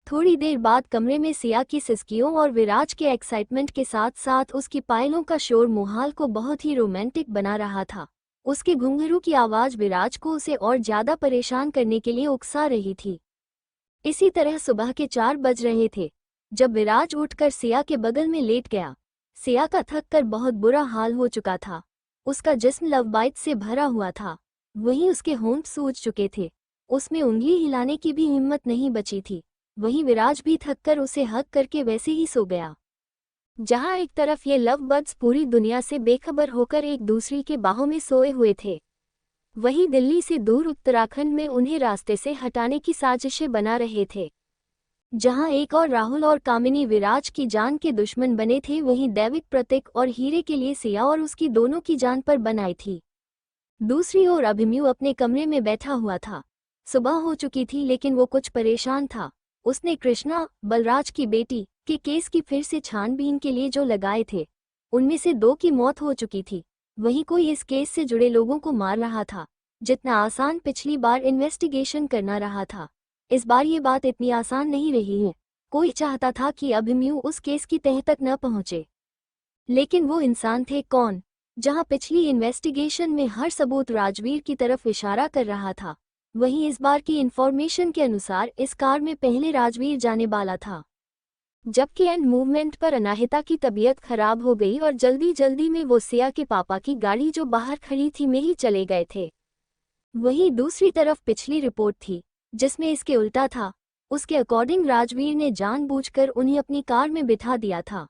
थोड़ी देर बाद कमरे में सिया की सिसकियों और विराज के एक्साइटमेंट के साथ साथ उसकी पायलों का शोर माहौल को बहुत ही रोमांटिक बना रहा था। उसके घुंघरू की आवाज़ विराज को उसे और ज्यादा परेशान करने के लिए उकसा रही थी। इसी तरह सुबह के 4 बज रहे थे जब विराज उठकर सिया के बगल में लेट गया। सिया का थक कर बहुत बुरा हाल हो चुका था। उसका जिस्म लव बाइट से भरा हुआ था। वहीं उसके होंठ सूज चुके थे। उसमें उंगली हिलाने की भी हिम्मत नहीं बची थी। वहीं विराज भी थककर उसे हग करके वैसे ही सो गया। जहां एक तरफ ये लव बर्ड्स पूरी दुनिया से बेखबर होकर एक दूसरी के बाहों में सोए हुए थे, वहीं दिल्ली से दूर उत्तराखंड में उन्हें रास्ते से हटाने की साजिशें बना रहे थे। जहां एक और राहुल और कामिनी विराज की जान के दुश्मन बने थे, वहीं दैविक प्रतीक और हीरे के लिए सिया और उसकी दोनों की जान पर बनाई थी। दूसरी ओर अभिमन्यु अपने कमरे में बैठा हुआ था। सुबह हो चुकी थी लेकिन वो कुछ परेशान था। उसने कृष्णा, बलराज की बेटी, के केस की फिर से छानबीन के लिए जो लगाए थे, उनमें से 2 की मौत हो चुकी थी। वहीं कोई इस केस से जुड़े लोगों को मार रहा था। जितना आसान पिछली बार इन्वेस्टिगेशन करना रहा था, इस बार ये बात इतनी आसान नहीं रही है। कोई चाहता था कि अभिमन्यु उस केस की तह तक न पहुंचे, लेकिन वो इंसान थे कौन? जहां पिछली इन्वेस्टिगेशन में हर सबूत राजवीर की तरफ इशारा कर रहा था, वहीं इस बार की इन्फॉर्मेशन के अनुसार इस कार में पहले राजवीर जाने वाला था। जबकि एंड मूवमेंट पर अनाहिता की तबीयत खराब हो गई और जल्दी जल्दी में वो सिया के पापा की गाड़ी जो बाहर खड़ी थी में ही चले गए थे। वहीं दूसरी तरफ पिछली रिपोर्ट थी जिसमें इसके उल्टा था। उसके अकॉर्डिंग राजवीर ने जानबूझकर उन्हें अपनी कार में बिठा दिया था।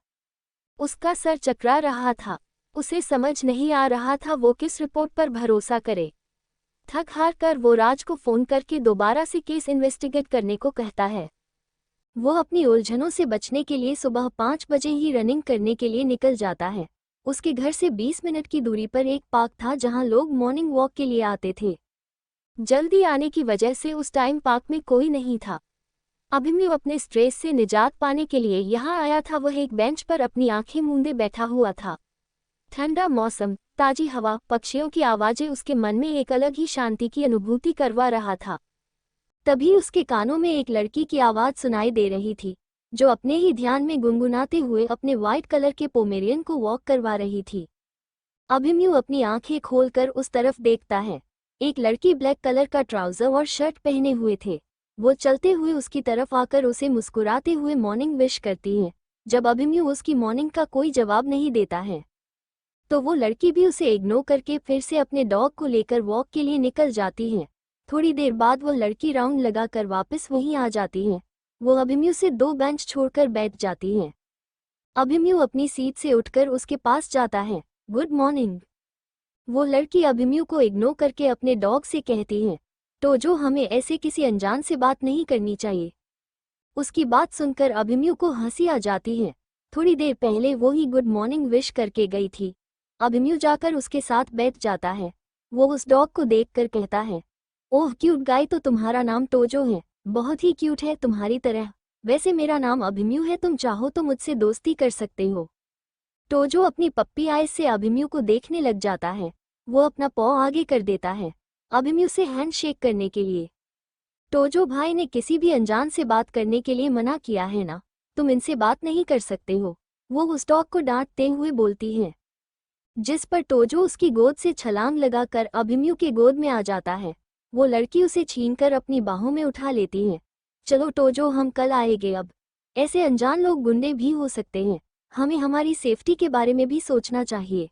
उसका सर चकरा रहा था, उसे समझ नहीं आ रहा था वो किस रिपोर्ट पर भरोसा करे। थक हार कर वो राज को फोन करके दोबारा से केस इन्वेस्टिगेट करने को कहता है। वो अपनी उलझनों से बचने के लिए सुबह 5 बजे ही रनिंग करने के लिए निकल जाता है। उसके घर से 20 मिनट की दूरी पर एक पार्क था जहां लोग मॉर्निंग वॉक के लिए आते थे। जल्दी आने की वजह से उस टाइम पार्क में कोई नहीं था। अभिमन्यु अपने स्ट्रेस से निजात पाने के लिए यहाँ आया था। वह एक बेंच पर अपनी आंखें मूंदे बैठा हुआ था। ठंडा मौसम, ताजी हवा, पक्षियों की आवाजें उसके मन में एक अलग ही शांति की अनुभूति करवा रहा था। तभी उसके कानों में एक लड़की की आवाज सुनाई दे रही थी जो अपने ही ध्यान में गुनगुनाते हुए अपने व्हाइट कलर के पोमेरियन को वॉक करवा रही थी। अभिमन्यु अपनी आंखें खोलकर उस तरफ देखता है। एक लड़की ब्लैक कलर का ट्राउजर और शर्ट पहने हुए थे। वो चलते हुए उसकी तरफ आकर उसे मुस्कुराते हुए मॉर्निंग विश करती है। जब अभिमन्यु उसकी मॉर्निंग का कोई जवाब नहीं देता है तो वो लड़की भी उसे इग्नोर करके फिर से अपने डॉग को लेकर वॉक के लिए निकल जाती है। थोड़ी देर बाद वो लड़की राउंड लगाकर वापस वहीं आ जाती है। वो अभिमन्यु से 2 बेंच छोड़कर बैठ जाती है। अभिमन्यु अपनी सीट से उठकर उसके पास जाता है। Good morning. वो लड़की अभिमन्यु को इग्नोर करके अपने डॉग से कहती है, तो जो हमें ऐसे किसी अनजान से बात नहीं करनी चाहिए। उसकी बात सुनकर अभिमन्यु को हंसी आ जाती है। थोड़ी देर पहले वो ही गुड मॉर्निंग विश करके गई थी। अभिमन्यु जाकर उसके साथ बैठ जाता है। वो उस डॉग को देखकर कहता है, ओह क्यूट गाय, तो तुम्हारा नाम टोजो है। बहुत ही क्यूट है तुम्हारी तरह। वैसे मेरा नाम अभिमन्यु है, तुम चाहो तो मुझसे दोस्ती कर सकते हो। टोजो अपनी पप्पी आइज से अभिमन्यु को देखने लग जाता है। वो अपना पॉ आगे कर देता है अभिमन्यु से हैंड शेक करने के लिए। टोजो भाई ने किसी भी अनजान से बात करने के लिए मना किया है ना, तुम इनसे बात नहीं कर सकते हो। वो उस डॉग को डांटते हुए बोलती है, जिस पर टोजो उसकी गोद से छलांग लगाकर अभिमन्यु के गोद में आ जाता है। वो लड़की उसे छीनकर अपनी बाहों में उठा लेती है। चलो टोजो, हम कल आएंगे। अब ऐसे अनजान लोग गुंडे भी हो सकते हैं, हमें हमारी सेफ्टी के बारे में भी सोचना चाहिए।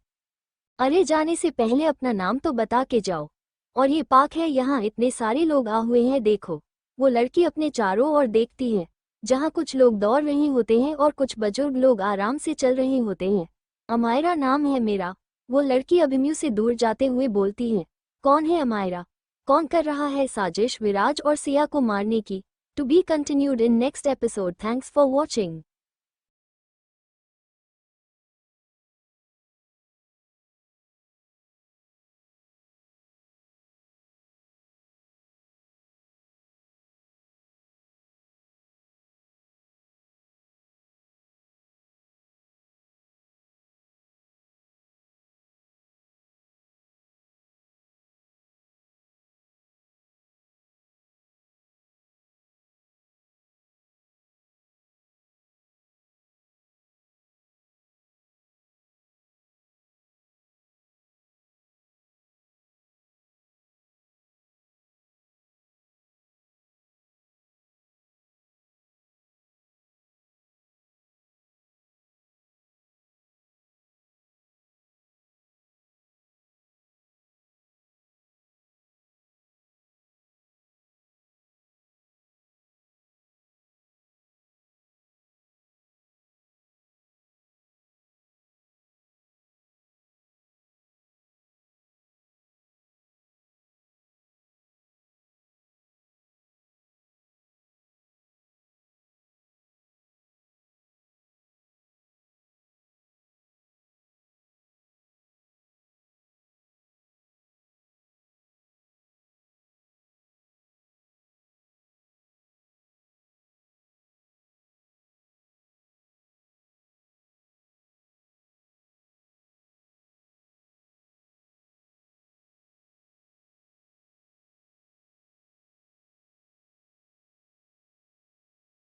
अरे जाने से पहले अपना नाम तो बता के जाओ। और ये पार्क है, यहाँ इतने सारे लोग आ हुए हैं, देखो। वो लड़की अपने चारों ओर देखती है जहाँ कुछ लोग दौड़ रहे होते हैं और कुछ बुजुर्ग लोग आराम से चल रहे होते हैं। अमायरा नाम है मेरा। वो लड़की अभिमन्यु से दूर जाते हुए बोलती है, कौन है अमायरा? कौन कर रहा है साजिश विराज और सिया को मारने की? To be continued in next episode. Thanks for watching.